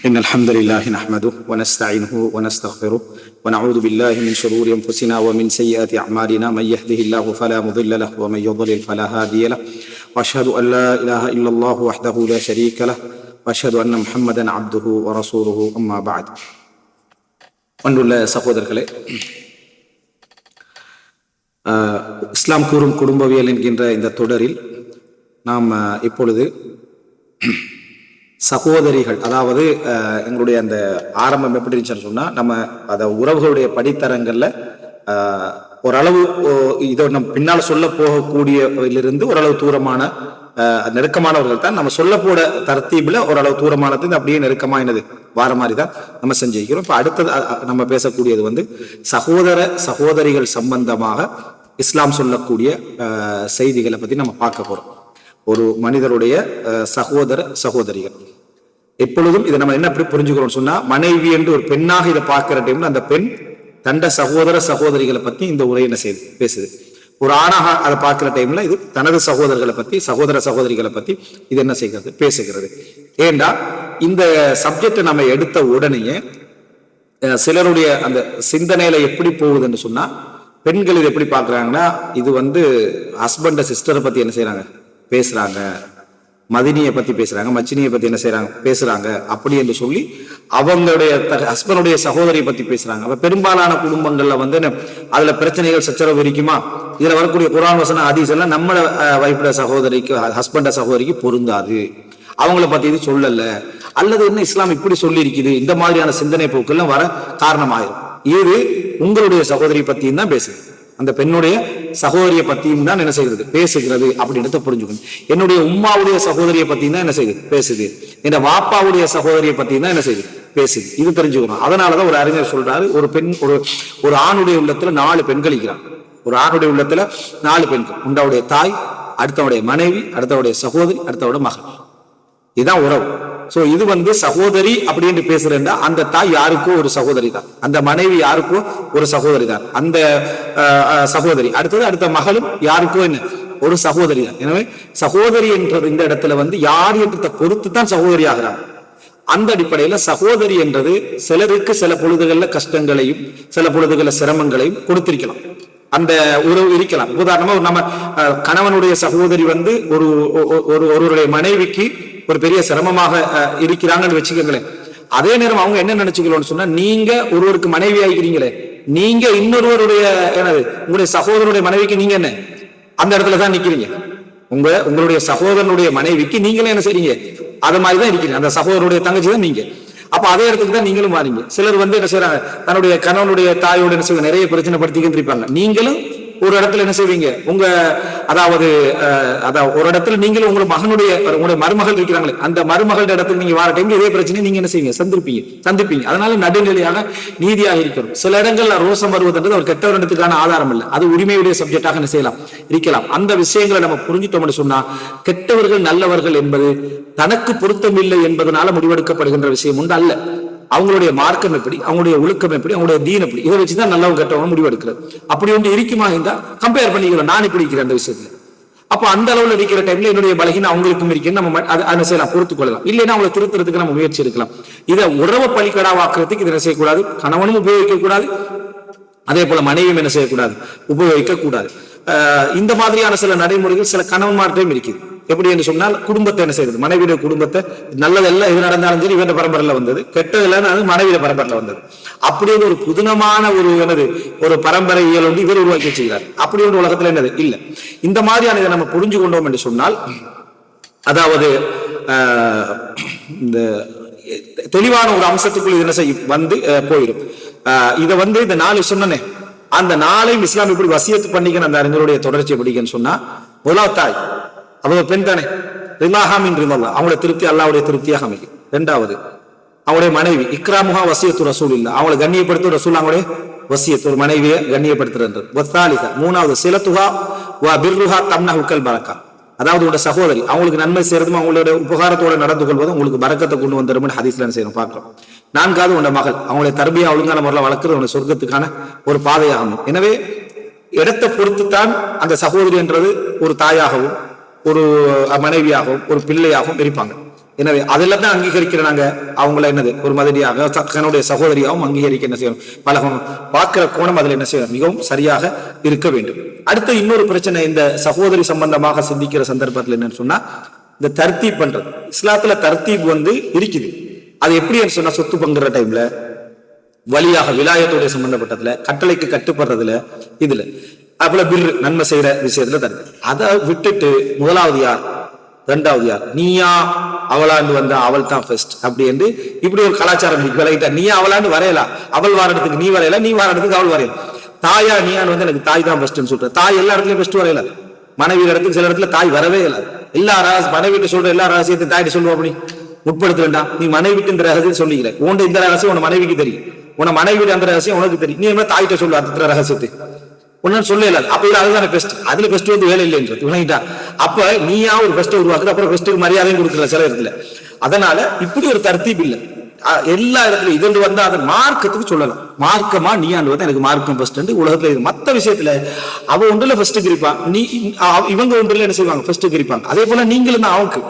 إن الحمد لله نحمده ونستعينه ونستغفره ونعوذ بالله من شرور أنفسنا ومن سيئات أعمالنا من يهده الله فلا مضل له ومن يضلل فلا هادي له وأشهد أن لا إله إلا الله وحده لا شريك له وأشهد أن محمدا عبده ورسوله أما بعد. அன்புள்ள சகோதரர்களே, இஸ்லாம் கூறும் குடும்பவியல் என்கின்ற இந்த தொடரில் நாம் இப்பொழுது சகோதரிகள், அதாவது எங்களுடைய அந்த ஆரம்பம் எப்படி இருந்துச்சுன்னு சொன்னா, நம்ம அந்த உறவுகளுடைய படித்தரங்கள்ல ஓரளவு இதை நம்ம பின்னால் சொல்ல போகக்கூடியதிலிருந்து ஓரளவு தூரமான நெருக்கமானவர்கள் தான் நம்ம சொல்ல போட தர்த்தீபில் ஓரளவு தூரமானது அப்படியே நெருக்கமானது வார மாதிரி தான் நம்ம செஞ்சிருக்கிறோம். இப்போ அடுத்தது நம்ம பேசக்கூடியது சகோதரிகள் சம்பந்தமாக இஸ்லாம் சொல்லக்கூடிய செய்திகளை பற்றி நம்ம பார்க்க போறோம். ஒரு மனிதருடைய சகோதரிகள் எப்பொழுதும் இதை நம்ம என்ன எப்படி புரிஞ்சுக்கிறோம் சொன்னா, மனைவி என்று ஒரு பெண்ணாக இதை பார்க்கிற டைம்ல அந்த பெண் தண்ட சகோதரிகளை பத்தி இந்த உரை என்ன செய்யுது பேசுது. ஒரு ஆணாக அதை பார்க்கிற டைம்ல இது தனது சகோதரர்களை பத்தி சகோதரிகளை பத்தி இது என்ன செய்கிறது பேசுகிறது. ஏண்டா இந்த சப்ஜெக்டை நம்ம எடுத்த உடனேயே சிலருடைய அந்த சிந்தனையில எப்படி போகுதுன்னு சொன்னா, பெண்கள் இது எப்படி பார்க்குறாங்கன்னா, இது ஹஸ்பண்ட சிஸ்டரை பத்தி என்ன செய்யறாங்க பேசுறாங்க, மதினியை பத்தி பேசுறாங்க, மச்சினியை பத்தி என்ன செய்யறாங்க பேசுறாங்க, அப்படி என்று சொல்லி அவங்களுடைய ஹஸ்பண்டுடைய சகோதரியை பத்தி பேசுறாங்க. அப்ப பெரும்பாலான குடும்பங்கள்ல அதுல பிரச்சனைகள் சச்சரவு இருக்குமா? இதுல வரக்கூடிய குர்ஆன் வசனம் ஹதீஸ் எல்லாம் நம்ம வைஃபோட சகோதரிக்கு ஹஸ்பண்ட சகோதரிக்கு பொருந்தாது, அவங்கள பத்தி இது சொல்லல, அல்லது என்ன இஸ்லாம் இப்படி சொல்லி இருக்குது, இந்த மாதிரியான சிந்தனை போக்கெல்லாம் வர காரணமாயிரும். இது உங்களுடைய சகோதரியை பத்தியும் தான் பேசுது, அந்த பெண்ணுடைய சகோதரியை பத்தியும் தான் என்ன செய்கிறது பேசுகிறது அப்படின்னு புரிஞ்சுக்கணும். என்னுடைய உம்மாவுடைய சகோதரியை பத்தியும் தான் என்ன செய்யுது பேசுது, என் வாப்பாவுடைய சகோதரியை பத்தியும் தான் என்ன செய்யுது பேசுது. இது தெரிஞ்சுக்கணும். அதனாலதான் ஒரு அறிஞர் சொல்றாரு, ஒரு ஆணுடைய உள்ளத்துல 4 பெண்கள் இருக்கிறான். ஒரு ஆணுடைய உள்ளத்துல 4 பெண்கள், உண்டாவுடைய தாய், அடுத்தவுடைய மனைவி, அடுத்தவுடைய சகோதரி, அடுத்தவுடைய மகன். இதுதான் உறவு. சோ இது சகோதரி அப்படின்னு பேசுறேன்னா அந்த தாய் யாருக்கோ ஒரு சகோதரி தான், அந்த மனைவி யாருக்கோ ஒரு சகோதரி தான், அந்த சகோதரி அடுத்த மகளும் யாருக்கோ என்ன ஒரு சகோதரி தான். எனவே சகோதரி என்றது இந்த இடத்துல யார் என்றதை பொறுத்து தான் சகோதரி ஆகிறாங்க. அந்த அடிப்படையில சகோதரி என்றது சிலருக்கு சில பொழுதுகள்ல கஷ்டங்களையும் சில பொழுதுகள்ல சிரமங்களையும் கொடுத்திருக்கலாம், அந்த உறவு இருக்கலாம். உதாரணமா நம்ம கணவனுடைய சகோதரி ஒருவருடைய மனைவிக்கு ஒரு பெரிய சிரமமாக இருக்கிறாங்கன்னு வச்சுக்கோங்களேன். அதே நேரம் அவங்க என்ன நினைச்சுக்கணும்னு சொன்னா, நீங்க ஒருவருக்கு மனைவி ஆகிறீங்களே, நீங்க இன்னொருவருடைய உங்களுடைய சகோதரனுடைய மனைவிக்கு நீங்க என்ன அந்த இடத்துலதான் நிக்கிறீங்க. உங்களுடைய சகோதரனுடைய மனைவிக்கு நீங்களே என்ன செய்றீங்க, அது மாதிரிதான் இருக்கிறீங்க. அந்த சகோதரனுடைய தங்கச்சி தான் நீங்க. அப்ப அதே இடத்துக்கு தான் நீங்களும் மாறீங்க. சிலர் என்ன செய்யறாங்க, தன்னுடைய கணவனுடைய தாயோட என்ன செய்வாங்க, நிறைய பிரச்சனை படுத்திக்கிட்டு இருப்பாங்க. நீங்களும் ஒரு இடத்துல என்ன செய்வீங்க, அதாவது ஒரு இடத்துல நீங்களும் உங்களுடைய மருமகள் இருக்கிறாங்களே, அந்த மருமகள் இடத்துக்கு நீங்க வர டைம்ல இதே பிரச்சனை நீங்க என்ன செய்வீங்க சந்திப்பீங்க. அதனால நடுநிலையாக நீதியாக இருக்கிறோம். சில இடங்கள்ல ரோசம் வருவதுன்றது ஒரு கெட்ட இடத்துக்கான ஆதாரம் இல்லை, அது உரிமையுடைய சப்ஜெக்டாக என்ன செய்யலாம் இருக்கலாம். அந்த விஷயங்களை நம்ம புரிஞ்சுட்டோம்னு சொன்னா, கெட்டவர்கள் நல்லவர்கள் என்பது தனக்கு பொருத்தமில்லை என்பதனால முடிவெடுக்கப்படுகின்ற விஷயம் உண்டு அல்ல. அவங்களுடைய மார்க்கம் எப்படி, அவங்களுடைய ஒழுக்கம் எப்படி, அவங்களுடைய தீன் எப்படி, இதை வச்சுதான் நல்லவங்க கெட்டவங்க முடிவெடுக்கிறது. அப்படி ஒன்று இருக்குமா இருந்தா கம்பேர் பண்ணிக்கிறோம், நான் இப்படி இருக்கிறேன் அந்த விஷயத்துல. அப்ப அந்த அளவுல இருக்கிற டைம்ல என்னுடைய பலகீனம் அவங்களுக்கும் இருக்குன்னு நம்ம அதை செய்யலாம், பொறுத்துக் கொள்ளலாம். இல்லைன்னா அவங்களை திருத்துறதுக்கு நம்ம முயற்சி எடுக்கலாம். இதை உறவை பலிக்கடாவாக்குறதுக்கு இதை என்ன செய்யக்கூடாது, கணவனும் உபயோகிக்க கூடாது, அதே போல மனைவியும் என்ன செய்யக்கூடாது உபயோகிக்க கூடாது. இந்த மாதிரியான சில நடைமுறைகள் சில கணவன்மார்ட்டையும் இருக்குது. எப்படி என்று சொன்னால், குடும்பத்தை என்ன செய்யறது, மனைவியுடைய குடும்பத்தை நல்லதெல்லாம் எது நடந்தாலும் சரி இவன் பரம்பரையில வந்தது, கெட்டதெல்லாம் மனைவிய பரம்பரையில வந்தது, அப்படின்னு ஒரு புதுனமான ஒரு பரம்பரை இயல் இவர் உருவாக்கி வச்சுக்கிறார். அப்படி ஒரு உலகத்துல என்னது இல்ல. இந்த மாதிரியான இதை நம்ம புரிஞ்சு கொண்டோம் என்று சொன்னால், அதாவது இந்த தெளிவான ஒரு அம்சத்துக்குள் என்ன செய்ய போயிடும். இதை இந்த 4 சொன்னனே, அந்த 4ஐயும் இஸ்லாம் இப்படி வசியத்து பண்ணிக்கணும். அந்த அறிஞருடைய தொடர்ச்சி எப்படின்னு சொன்னா, முதலாவது தாய், அவங்க பெண் தானே, அவங்களுடைய திருப்தி அல்லாவுடைய திருப்தியாக அமைக்கும். 2வது அவங்களுடைய மனைவி, இக்ராமுஹா வசியத்து ரசூல் இல்ல, அவங்களை கண்ணியப்படுத்த ரசூல் அவங்களுடைய வசியத்து ஒரு மனைவியை கண்ணியப்படுத்துறது. 3வது சிலத்துஹா வ பிர்ருஹா தம்னஹுக்கல் பரக்கா, அதாவது உங்களோட சகோதரி அவங்களுக்கு நன்மை செய்யறதும் அவங்களுடைய உபகாரத்தோட நடந்து கொள்வதும் உங்களுக்கு பரக்கத்தை கொண்டு வந்துடும் ஹதீஸ்ல செய்யணும் பார்க்கிறோம். 4வது உங்களோட மகள், அவங்களுடைய தர்பியா ஒழுங்கான முறையில் வளர்க்கிறது உங்களுடைய சொர்க்கத்துக்கான ஒரு பாதையாகும். எனவே இடத்தை பொறுத்துத்தான் அந்த சகோதரி என்றது ஒரு தாயாகவும் ஒரு மனைவியாகவும் ஒரு பிள்ளையாகவும் இருப்பாங்க. எனவே அதெல்லாம் தான் அங்கீகரிக்கிற நாங்க அவங்கள என்னது ஒரு மாதிரியாக தன்னுடைய சகோதரியாகவும் அங்கீகரிக்க என்ன செய்யணும், பழகணும். பார்க்கிற கோணம் அதுல என்ன செய்யணும், மிகவும் சரியாக இருக்க வேண்டும். அடுத்த இன்னொரு பிரச்சனை இந்த சகோதரி சம்பந்தமாக சிந்திக்கிற சந்தர்ப்பத்தில் என்னன்னு சொன்னா, இந்த தர்த்தீப் பண்றது. இஸ்லாத்துல தர்த்தீப் இருக்குது. அது எப்படி சொன்னா, சொத்து பங்குற டைம்ல, வழியாக விலாயத்தோட சம்பந்தப்பட்டதுல, கட்டளைக்கு கட்டுப்படுறதுல, இதுல அப்பல பிர் நன்மை செய்யற விஷயத்துல தருது. அதை விட்டுட்டு முதலாவது யார், ரெண்டாவது யார், நீயா அவளாண்டு வந்தா அவள் தான் ஃபர்ஸ்ட் அப்படி என்று இப்படி ஒரு கலாச்சாரம் விளையிட்டா. நீயா அவளாண்டு வரையலாம், அவள் வார இடத்துக்கு நீ வரையல, நீ வார இடத்துக்கு அவள் வரையலாம். தாயா நீயான்னு வந்து எனக்கு தாய் தான் ஃபர்ஸ்ட்னு சொல்ற. தாய் எல்லா இடத்துலயும் ஃபர்ஸ்ட் வரையலாது. மனைவி இடத்துக்கு சில இடத்துல தாய் வரவே இல்லாது. எல்லா மனைவிட்டு சொல்ற எல்லா ரகசியத்தையும் தாயிட்டு சொல்லுவோம். அப்படி முற்படுத்த வேண்டாம். நீ மனைவிட்டு இந்த ரகசியம் சொல்லிக்கிற, உன்ட இந்த ரகசியம் உன மனைவிக்கு தெரியும், உன மனைவி அந்த ரகசியம் உனக்கு தெரியும். நீ என்ன தாயிட்ட சொல்லு அந்த ரகசியத்தை ஒன்னு சொல்ல இல்லாது. அப்ப இது அதுதானே பெஸ்ட். அதுல பெஸ்ட் வந்து வேலை இல்லைன்றது விளங்கிட்டா. அப்ப நீயா ஒரு பெஸ்ட் உருவாக்குது, அப்புறம் பெஸ்ட்டுக்கு மரியாதையும் கொடுக்குற சில இடத்துல. அதனால இப்படி ஒரு தர்த்தீப் இல்லை எல்லா இடத்துலயும். இது வந்து அதை மார்க்கத்துக்கு சொல்லலாம். மார்க்கமா நீயாண்டு வந்து எனக்கு மார்க்கம் ஃபர்ஸ்ட் உலகத்துல இது. மற்ற விஷயத்துல அவ ஒன்றுல ஃபர்ஸ்ட் கிரிப்பான், நீ இவங்க ஒன்றுல என்ன செய்வாங்க, ஃபர்ஸ்ட் கிரிப்பாங்க. அதே போல நீங்களும் தான் அவனுக்கு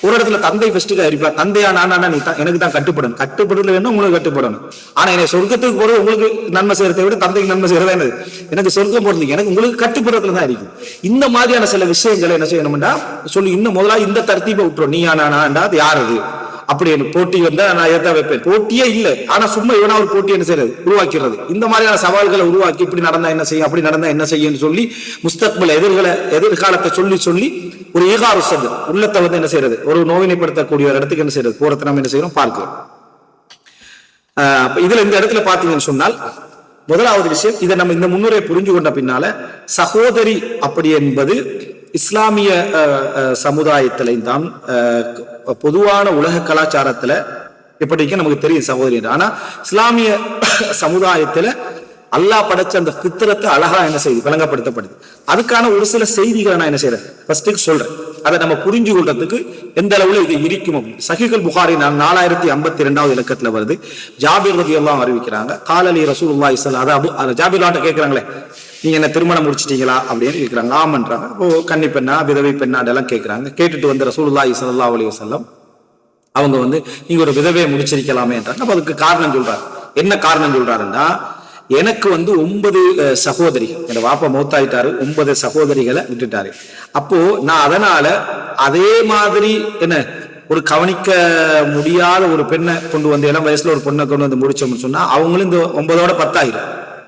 ஒரு இடத்துல தந்தை ஃபர்ஸ்ட்டுக்கு இருப்பா. தந்தையா நானா நீ தான் எனக்கு தான் கட்டுப்படணும். கட்டுப்படுறதுல வேணும் உங்களுக்கு கட்டுப்படணும். ஆனா எனக்கு சொர்க்கத்துக்கு போறது உங்களுக்கு நன்மை செய்யறதை விட தந்தைக்கு நன்மை செய்யறதா என்னது, எனக்கு சொர்க்கம் போறது எனக்கு உங்களுக்கு கட்டுப்படுறதுல தான் இருக்கும். இந்த மாதிரியான சில விஷயங்களை என்ன செய்யணும்டா சொல்லி இன்னும் முதலாக இந்த தர்த்தீபை விட்டுரும். நீயா நானா அது யார் அது அப்படி போட்டி வந்தா நான் எதான் வைப்பேன். போட்டியே இல்லை, ஆனா சும்மா இவனா ஒரு போட்டி என்ன செய்யறது உருவாக்கிறது. இந்த மாதிரியான சவால்களை உருவாக்கி இப்படி நடந்தா என்ன செய்யும், அப்படி நடந்தா என்ன செய்யும் சொல்லி முஸ்தக்பில் எதிர்காலத்தை சொல்லி சொல்லி ஒரு ஈகாரு சது உள்ளத்தை வந்து என்ன செய்யறது, ஒரு நோயினைப்படுத்தக்கூடிய ஒரு இடத்துக்கு என்ன செய்யறது போறதை நம்ம என்ன செய்யறோம் பார்க்கிறோம். இதுல இந்த இடத்துல பாத்தீங்கன்னு சொன்னால் முதலாவது விஷயம், இதை நம்ம இந்த முன்னுரை புரிஞ்சு கொண்ட பின்னால சகோதரி அப்படி என்பது இஸ்லாமிய சமுதாயத்திலையும் தான் பொதுவான உலக கலாச்சாரத்துல எப்படிக்கு நமக்கு தெரியும் சகோதரி. ஆனா இஸ்லாமிய சமுதாயத்துல அல்லாஹ் படைச்ச அந்த பித்திரத்தை அழகா என்ன செய்யுது விளங்கப்படுத்தப்படுது. அதுக்கான ஒரு சில செய்திகளை நான் என்ன செய்யறேன் ஃபர்ஸ்ட் சொல்றேன். அதை நம்ம புரிஞ்சு கொள்றதுக்கு எந்த அளவுல இது இருக்கும். சஹீஹுல் புகாரி 4052 இலக்கத்துல வருது. ஜாபிர் ரலியல்லாஹு அறிவிக்கிறாங்க, காலலி ரசூலுல்லாஹி ஸல்லல்லாஹு அலைஹி ஜாபிர் கிட்ட கேட்கறாங்களே, நீங்க என்ன திருமணம் முடிச்சிட்டீங்களா அப்படின்னு கேட்கிறாங்க. ஆமன்றாங்க. கன்னி பெண்ணா விதவை பெண்ணாடெல்லாம் கேட்கிறாங்க. கேட்டுட்டு வந்த ரசூலுல்லாஹி ஸல்லல்லாஹு அலைஹி வஸல்லம் அவங்க வந்து நீங்க ஒரு விதவையை முடிச்சிருக்கலாமே என்றாங்க. அப்ப அதுக்கு காரணம் சொல்றாரு. என்ன காரணம் சொல்றாருன்னா, எனக்கு வந்து 9 சகோதரிகள், என் வாப்பா மௌத்தாயிட்டாரு, 9 சகோதரிகளை விட்டுட்டாரு. அப்போ நான் அதனால அதே மாதிரி என்ன ஒரு கவனிக்க முடியாத ஒரு பெண்ணை கொண்டு வந்து இளம் வயசுல ஒரு பொண்ணை கொண்டு வந்து முடிச்சோம்னு சொன்னா அவங்களும் இந்த 9ஓட 10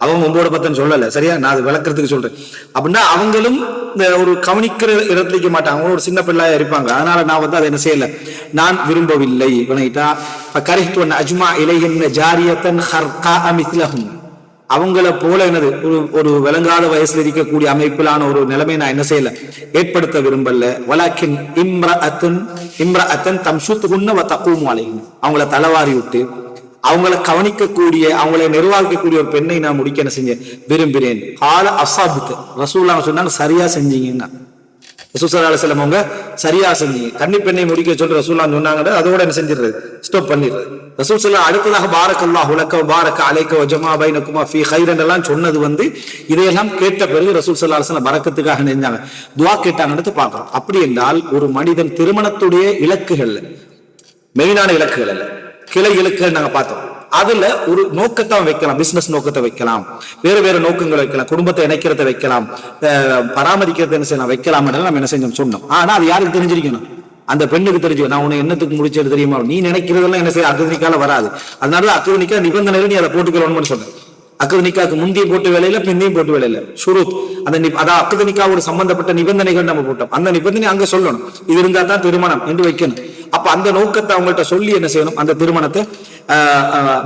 அவங்க 9ஓட 10 சொல்லல, சரியா? நான் அது விளக்குறதுக்கு சொல்றேன். அப்படின்னா அவங்களும் இந்த ஒரு கவனிக்கிற இடத்துலிக்க மாட்டாங்க, அவங்க ஒரு சின்ன பிள்ளையா இருப்பாங்க. அதனால நான் வந்து அதை என்ன செய்யல, நான் விரும்பவில்லை. அஜ்மா இலைஹின்ன ஜாரியத்தன் ஹர்கா மிஸ்லஹும், அவங்கள போல என்னது ஒரு விளங்காத வயசுல இருக்கக்கூடிய அமைப்பிலான ஒரு நிலைமை நான் என்ன செய்யல, ஏற்படுத்த விரும்பல. வலாக்கின் இம்ரஅத்தன் தம்ஷுத்துகுன்ன வ தக்கூமு அலைஹின், அவங்கள தலவாரி விட்டு அவங்களை கவனிக்கக்கூடிய அவங்களை நிர்வாகிக்கக்கூடிய ஒரு பெண்ணை நான் முடிக்க என்ன செஞ்சேன் விரும்புகிறேன். கால அசாபித்து ரசூலுல்லாஹ் சொன்னாங்க, சரியா செஞ்சீங்கன்னா. ரசூல் ஸல்லல்லாஹு அலைஹி வஸல்லம் அவங்க சரியா செஞ்சீங்க. கன்னி பெண்ணை முடிக்க சொல்லி ரசூலுல்லாஹ் சொன்னாங்க, அதோட என்ன செஞ்சிடுறது, ஸ்டாப் பண்ணிடுறது. ரசூல் ஸல்லல்லாஹு அடுத்ததாக பாரக்கல்லாஹு லக வ பாரக அலைக வ ஜமா பைனகுமா ஃபீ கைரன் எல்லாம் சொன்னது வந்து இதையெல்லாம் கேட்ட பிறகு ரசூல் ஸல்லல்லாஹு அலைஹி வஸல்லம் பரக்கத்துக்காக நினைஞ்சாங்க, துஆ கேட்டாங்கன்னு பார்க்கிறோம். அப்படி என்றால் ஒரு மனிதன் திருமணத்துடைய இலக்குகள் மெயினான இலக்குகள் அல்ல, கிளை இலக்குகள் நாங்க பார்த்தோம். அதுல ஒரு நோக்கத்தை வைக்கலாம், பிசினஸ் நோக்கத்தை வைக்கலாம், வேறு வேறு நோக்கங்களை வைக்கலாம், குடும்பத்தை இணைக்கிறத வைக்கலாம், பராமரிக்கிறத என்ன செய்யலாம் வைக்கலாம், நம்ம என்ன செஞ்சோம் சொன்னோம். ஆனா அது யாருக்கு தெரிஞ்சிருக்கணும், அந்த பெண்ணுக்கு தெரிஞ்சு. நான் உன்னை என்னத்துக்கு முடிச்சது தெரியுமா, நீ நினைக்கிறதெல்லாம் என்ன செய்ய அக்னிக்கால வராது. அதனால அக்னிக்கா நிபந்தனைகள் நீ அதை போட்டுக்கணும்னு சொன்னேன். அக்னிக்காக்கு முந்தையும் போட்டு வேலையில பிந்தையும் போட்டு வேலையில ஷுரூத் அதான் அக்னிக்காவோட சம்பந்தப்பட்ட நிபந்தனைகள் நம்ம போட்டோம். அந்த நிபந்தனை அங்க சொல்லணும், இது இருந்தா தான் திருமணம் என்று வைக்கணும். அப்ப அந்த நோக்கத்தை அவங்கள்ட்ட சொல்லி என்ன செய்யணும், அந்த திருமணத்தை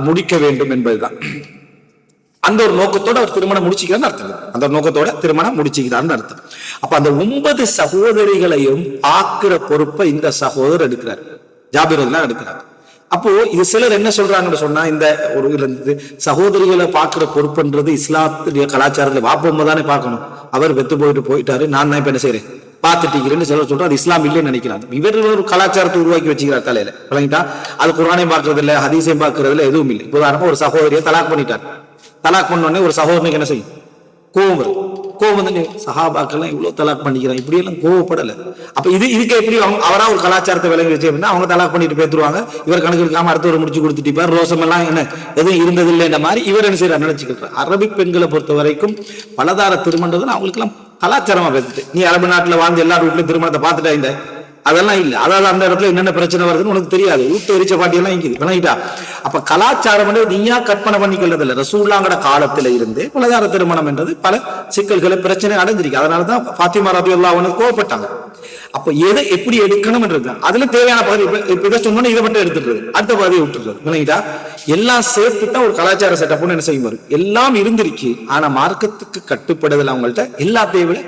முடிக்க வேண்டும் என்பதுதான். அந்த ஒரு நோக்கத்தோட அவர் திருமணம் முடிச்சுக்கிறான்னு அர்த்தம். அந்த நோக்கத்தோட திருமணம் முடிச்சுக்கிறான்னு அர்த்தம். அப்ப அந்த 9 சகோதரிகளையும் ஆக்குற பொறுப்பை இந்த சகோதரர் எடுக்கிறார், ஜாபிர் தான் எடுக்கிறார். அப்போ இது சிலர் என்ன சொல்றாங்கன்னு சொன்னா, இந்த ஒரு சகோதரிகளை பார்க்கிற பொறுப்புன்றது இஸ்லாத்துடைய கலாச்சாரத்துல வாப்பம்மா தானே பார்க்கணும், அவர் வெத்து போயிட்டாரு, நான் தான் இப்ப என்ன செய்யறேன் பார்த்துட்டீங்கன்னு சிலர் சொல்றோம். அது இஸ்லாம் இல்லைன்னு நினைக்கிறாங்க. இவர் ஒரு கலாச்சாரத்தை உருவாக்கி வச்சுக்கிறார் தலையில, விளங்கிட்டா. அது குர்ஆனையும் பார்க்கறது இல்லை, ஹதீஸையும் பார்க்கறது இல்லை, எதுவும் இல்லை. உதாரணமா ஒரு சகோதரியை தலாக் பண்ணிட்டார். தலாக் பண்ண உடனே ஒரு சகோதரனுக்கு என்ன செய்யும், கோபம் வரும். கோவம் வந்து சஹாபாக்கெல்லாம் இவ்வளவு தலாக் பண்ணிக்கிறான், இப்படி எல்லாம் கோவப்படலை. அப்ப இதுக்கு எப்படி அவரா ஒரு கலாச்சாரத்தை விளங்கி வச்சு அப்படின்னா அவங்க தலாக் பண்ணிட்டு பேத்துருவாங்க, இவர் கணக்கு எடுக்காம அடுத்தவரை முடிச்சு கொடுத்துட்டு ரோசம் எல்லாம் என்ன எதுவும் இருந்ததில்லைன்ற மாதிரி இவர் என்ன செய்யறாரு நினைச்சுக்கிட்டார். அரபிக் பெண்களை பொறுத்த வரைக்கும் பலதார திருமணம் அவங்களுக்கு எல்லாம் கலாச்சாரமா பேசிட்டு, நீ அரபு நாட்டுல வாழ்ந்து எல்லா வீட்லயும் திருமணத்தை பார்த்துட்டா இந்த அதெல்லாம் இல்லை. அதாவது அந்த இடத்துல என்னென்ன பிரச்சனை வருதுன்னு உனக்கு தெரியாது. ஊட்ட எரிச்ச பாட்டியெல்லாம் இங்குது விளங்கிட்டா. அப்ப கலாச்சாரம் நீயா கற்பனை பண்ணிக்கிறது இல்லை. ரசூலுல்லாஹ்ங்கட காலத்துல இருந்து பலதார திருமணம் என்றது பல சிக்கல்களை பிரச்சனை அடைஞ்சிருக்கு. அதனாலதான் ஃபாத்திமா ரலியல்லாஹு அன்ஹா கோவப்பட்டாங்க. அப்ப எதை எப்படி எடுக்கணும் இருக்கு, அதுல தேவையான பகுதி இப்ப இதை சொன்னோன்னு இதை மட்டும் எடுத்துடுறது, அடுத்த பகுதியை விட்டுறது விளங்கிட்டா. எல்லாம் சேர்த்து தான் ஒரு கலாச்சார செட்டப்னு என்ன செய்யும் வரும். எல்லாம் இருந்திருக்கு, ஆனா மார்க்கத்துக்கு கட்டுப்படுதல் அவங்கள்ட்ட எல்லாத்தையும் விட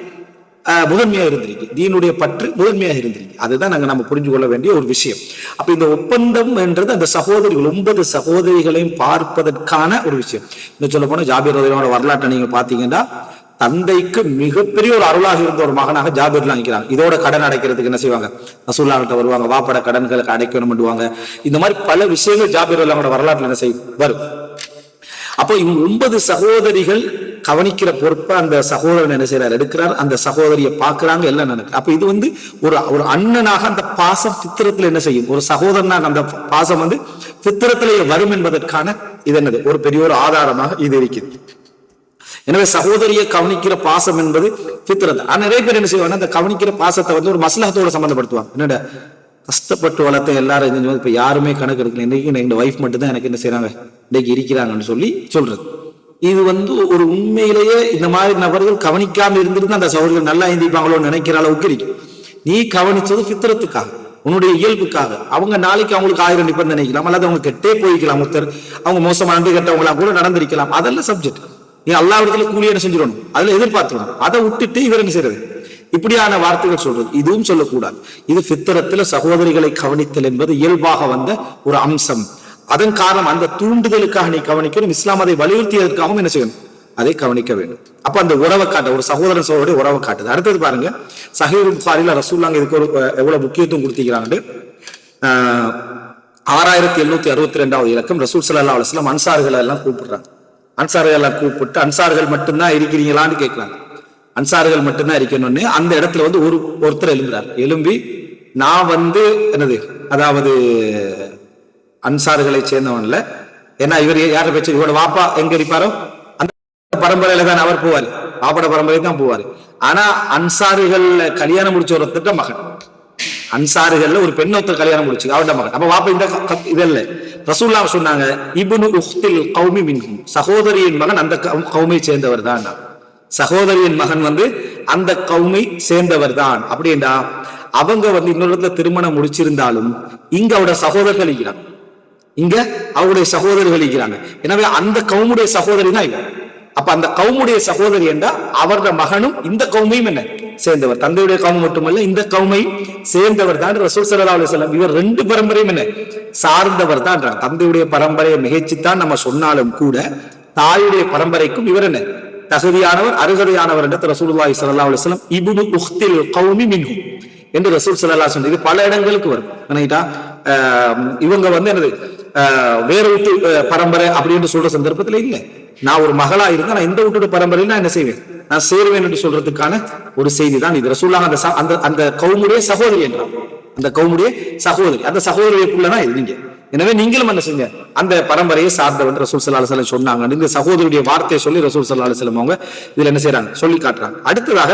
முதன்மையா இருந்திருக்கு. தீனுடைய பற்று முதன்மையாக இருந்திருக்கு. அதுதான் நம்ம புரிஞ்சு கொள்ள வேண்டிய ஒரு விஷயம். அப்ப இந்த ஒப்பந்தம் என்றது அந்த சகோதரிகள் 9 சகோதரிகளையும் பார்ப்பதற்கான ஒரு விஷயம். இன்னும் சொல்ல போனா ஜாபீர் ரலியல்லாஹு அன்ஹு வரலாற்றை நீங்க பாத்தீங்கன்னா தந்தைக்கு மிகப்பெரிய ஒரு அருளாக இருந்த ஒரு மகனாக ஜாபீர்லாம் நினைக்கிறாங்க. இதோட கடன் அடைக்கிறதுக்கு என்ன செய்வாங்க, ரசூலுல்லாஹ்கிட்ட வருவாங்க, வாப்பட கடன்களுக்கு அடைக்கணும் பண்ணுவாங்க. இந்த மாதிரி பல விஷயங்கள் ஜாபீர் ரலியல்லாஹு அன்ஹு வரலாற்றுல என்ன செய்யும் வரும். அப்போ இவங்க 9 சகோதரிகள் கவனிக்கிற பொறுப்பை அந்த சகோதரன் என்ன செய்யறாரு எடுக்கிறார். அந்த சகோதரியை பார்க்கிறாங்க, எல்லாம் நடக்குது. அப்ப இது வந்து ஒரு அண்ணனாக அந்த பாசம் பித்திரத்துல என்ன செய்யும், ஒரு சகோதரனாக அந்த பாசம் வந்து பித்திரத்திலேயே வரும் என்பதற்கான இது என்னது ஒரு பெரிய ஒரு ஆதாரமாக இது இருக்குது. எனவே சகோதரியை கவனிக்கிற பாசம் என்பது பித்திரத்தை. ஆனா நிறைய பேர் என்ன செய்வாங்க, அந்த கவனிக்கிற பாசத்தை வந்து ஒரு மஸ்லஹத்தோட சம்பந்தப்படுத்துவாங்க. என்னடா கஷ்டப்பட்டு வளர்த்த எல்லாரும் இப்ப யாருமே கணக்கு எடுக்கல, இன்னைக்கு எங்க வைஃப் மட்டும் தான் எனக்கு என்ன செய்யறாங்க இன்னைக்கு இருக்கிறாங்கன்னு சொல்லி சொல்றது. இது வந்து ஒரு உண்மையிலேயே இந்த மாதிரி நபர்கள் கவனிக்காம இருந்திருந்து அந்த சகோதரர்கள் நல்லா எழுந்திருப்பாங்களோன்னு நினைக்கிற அளவுக்கு இருக்கு. நீ கவனிச்சது பித்திரத்துக்காக, உன்னுடைய இயல்புக்காக. அவங்க நாளைக்கு அவங்களுக்கு 1000 நிபந்தனை நினைக்கலாம், அல்லது அவங்க கெட்டே போய்க்கலாம், ஒருத்தர் அவங்க மோசமான கெட்டவங்களா கூட நடந்திருக்கலாம். அதெல்லாம் சப்ஜெக்ட். நீ அல்லாஹ்விடத்துல கூலி என்ன செஞ்சிடணும், அதுல எதிர்பார்த்துடணும். அதை விட்டுட்டு இவர் என்ன செய்யறது, இப்படியான வார்த்தைகள் சொல்றது இதுவும் சொல்லக்கூடாது. இது பித்திரத்துல சகோதரிகளை கவனித்தல் என்பது இயல்பாக வந்த ஒரு அம்சம். அதன் காரணம் அந்த தூண்டுதலுக்காக நீ கவனிக்கணும். இஸ்லாம் அதை வலியுறுத்தியதற்காகவும் என்ன செய்யணும், அதை கவனிக்க வேண்டும். அப்ப அந்த உறவை காட்ட ஒரு சகோதரன் சகோதரி உறவை காட்டுது. அடுத்தது பாருங்க, சஹீஹ் புகாரில ரசூலுல்லாஹ் இதுக்கு ஒரு எவ்வளவு முக்கியத்துவம் கொடுத்திருக்கிறாங்க. 6762வது இலக்கம். ரசூல் ஸல்லல்லாஹு அலைஹி வஸல்லம் அன்சார்கள் எல்லாம் கூப்பிடுறாங்க. அன்சார்கள் எல்லாம் கூப்பிட்டு அன்சார்கள் மட்டும்தான் இருக்கிறீங்களான்னு கேட்கிறாங்க. அன்சார்கள் மட்டும்தான் இருக்கணும்னு அந்த இடத்துல வந்து ஒருத்தர் எழும்புறார். எழும்பி நான் வந்து என்னது, அதாவது அன்சார்களை சேர்ந்தவன்ல, ஏன்னா இவர் யார பேச்சு, இவரோட வாப்பா எங்க இருப்பாரோ அந்த பரம்பரையில தான் அவர் போவாரு, வாப்பட பரம்பரை தான் போவாரு. ஆனா அன்சாரிகள் கல்யாணம் முடிச்ச ஒருத்தட்ட மகன், அன்சாரிகள்ல ஒரு பெண் ஒருத்தர் கல்யாணம் முடிச்சு அவரோட மகன். அப்ப வாப்பா இந்த இதல்ல ரசூலுல்லாஹ் சொன்னாங்க, இப்னு உக்தில் கௌமி மின்ஹும், சகோதரியின் மகன் அந்த கௌமை சேர்ந்தவர் தான். சகோதரியின் மகன் வந்து அந்த கௌமை சேர்ந்தவர் தான். அப்படின்னா அவங்க வந்து இன்னொரு திருமணம் முடிச்சிருந்தாலும் இங்க அவரோட சகோதரர்கள் இருக்கிறாங்க, இங்க அவருடைய சகோதரர்கள் இருக்கிறாங்க. எனவே அந்த கௌமுடைய சகோதரி தான் இவன். அப்ப அந்த கௌமுடைய சகோதரி என்றா அவருடைய மகனும் இந்த கௌமையும் என்ன சேர்ந்தவர், தந்தையுடைய கௌமம் மட்டுமல்ல இந்த கௌமையும் சேர்ந்தவர் தான் ரசூல் ஸல்லல்லாஹு அலைஹி வஸல்லம். இவர் 2 பரம்பரையும் என்ன சார்ந்தவர் தான். தந்தையுடைய பரம்பரையை மிகைச்சுத்தான் நம்ம சொன்னாலும் கூட தாயுடைய பரம்பரைக்கும் இவர் என்ன தகுதியானவர், அருகதையானவர் என்று ரசூலுல்லாஹி ஸல்லல்லாஹு அலைஹி வஸல்லம் இப்னு உக்தில் கௌமி மின்ஹும் என்று ரசூல் ஸல்லல்லாஹு அலைஹி வஸல்லம். இது பல இடங்களுக்கு வரும். இவங்க வந்து என்னது வேற வீட்டு பரம்பரை அப்படின்னு சொல்ற சந்தர்ப்பத்துல இல்ல, நான் ஒரு மகளா இருந்தா நான் இந்த வீட்டு பரம்பரையில் நான் என்ன செய்வேன், நான் சேருவேன் என்று சொல்றதுக்கான ஒரு செய்தி தான் இது. ரசூலுல்லாஹ் அந்த கௌமுடைய சகோதரி என்றார், அந்த கௌமுடைய சகோதரி, அந்த சகோதரிக்குள்ளதான் இது நீங்க. எனவே நீங்களும் என்ன செஞ்ச அந்த பரம்பரையை சார்ந்தவன் ரசூல் ஸல்லல்லாஹு அலைஹி வஸல்லம் சொன்னாங்க. இந்த சகோதரியுடைய வார்த்தையை சொல்லி ரசூல் ஸல்லல்லாஹு அலைஹி வஸல்லம் அவங்க இதுல என்ன செய்யறாங்க சொல்லி காட்டுறாங்க. அடுத்ததாக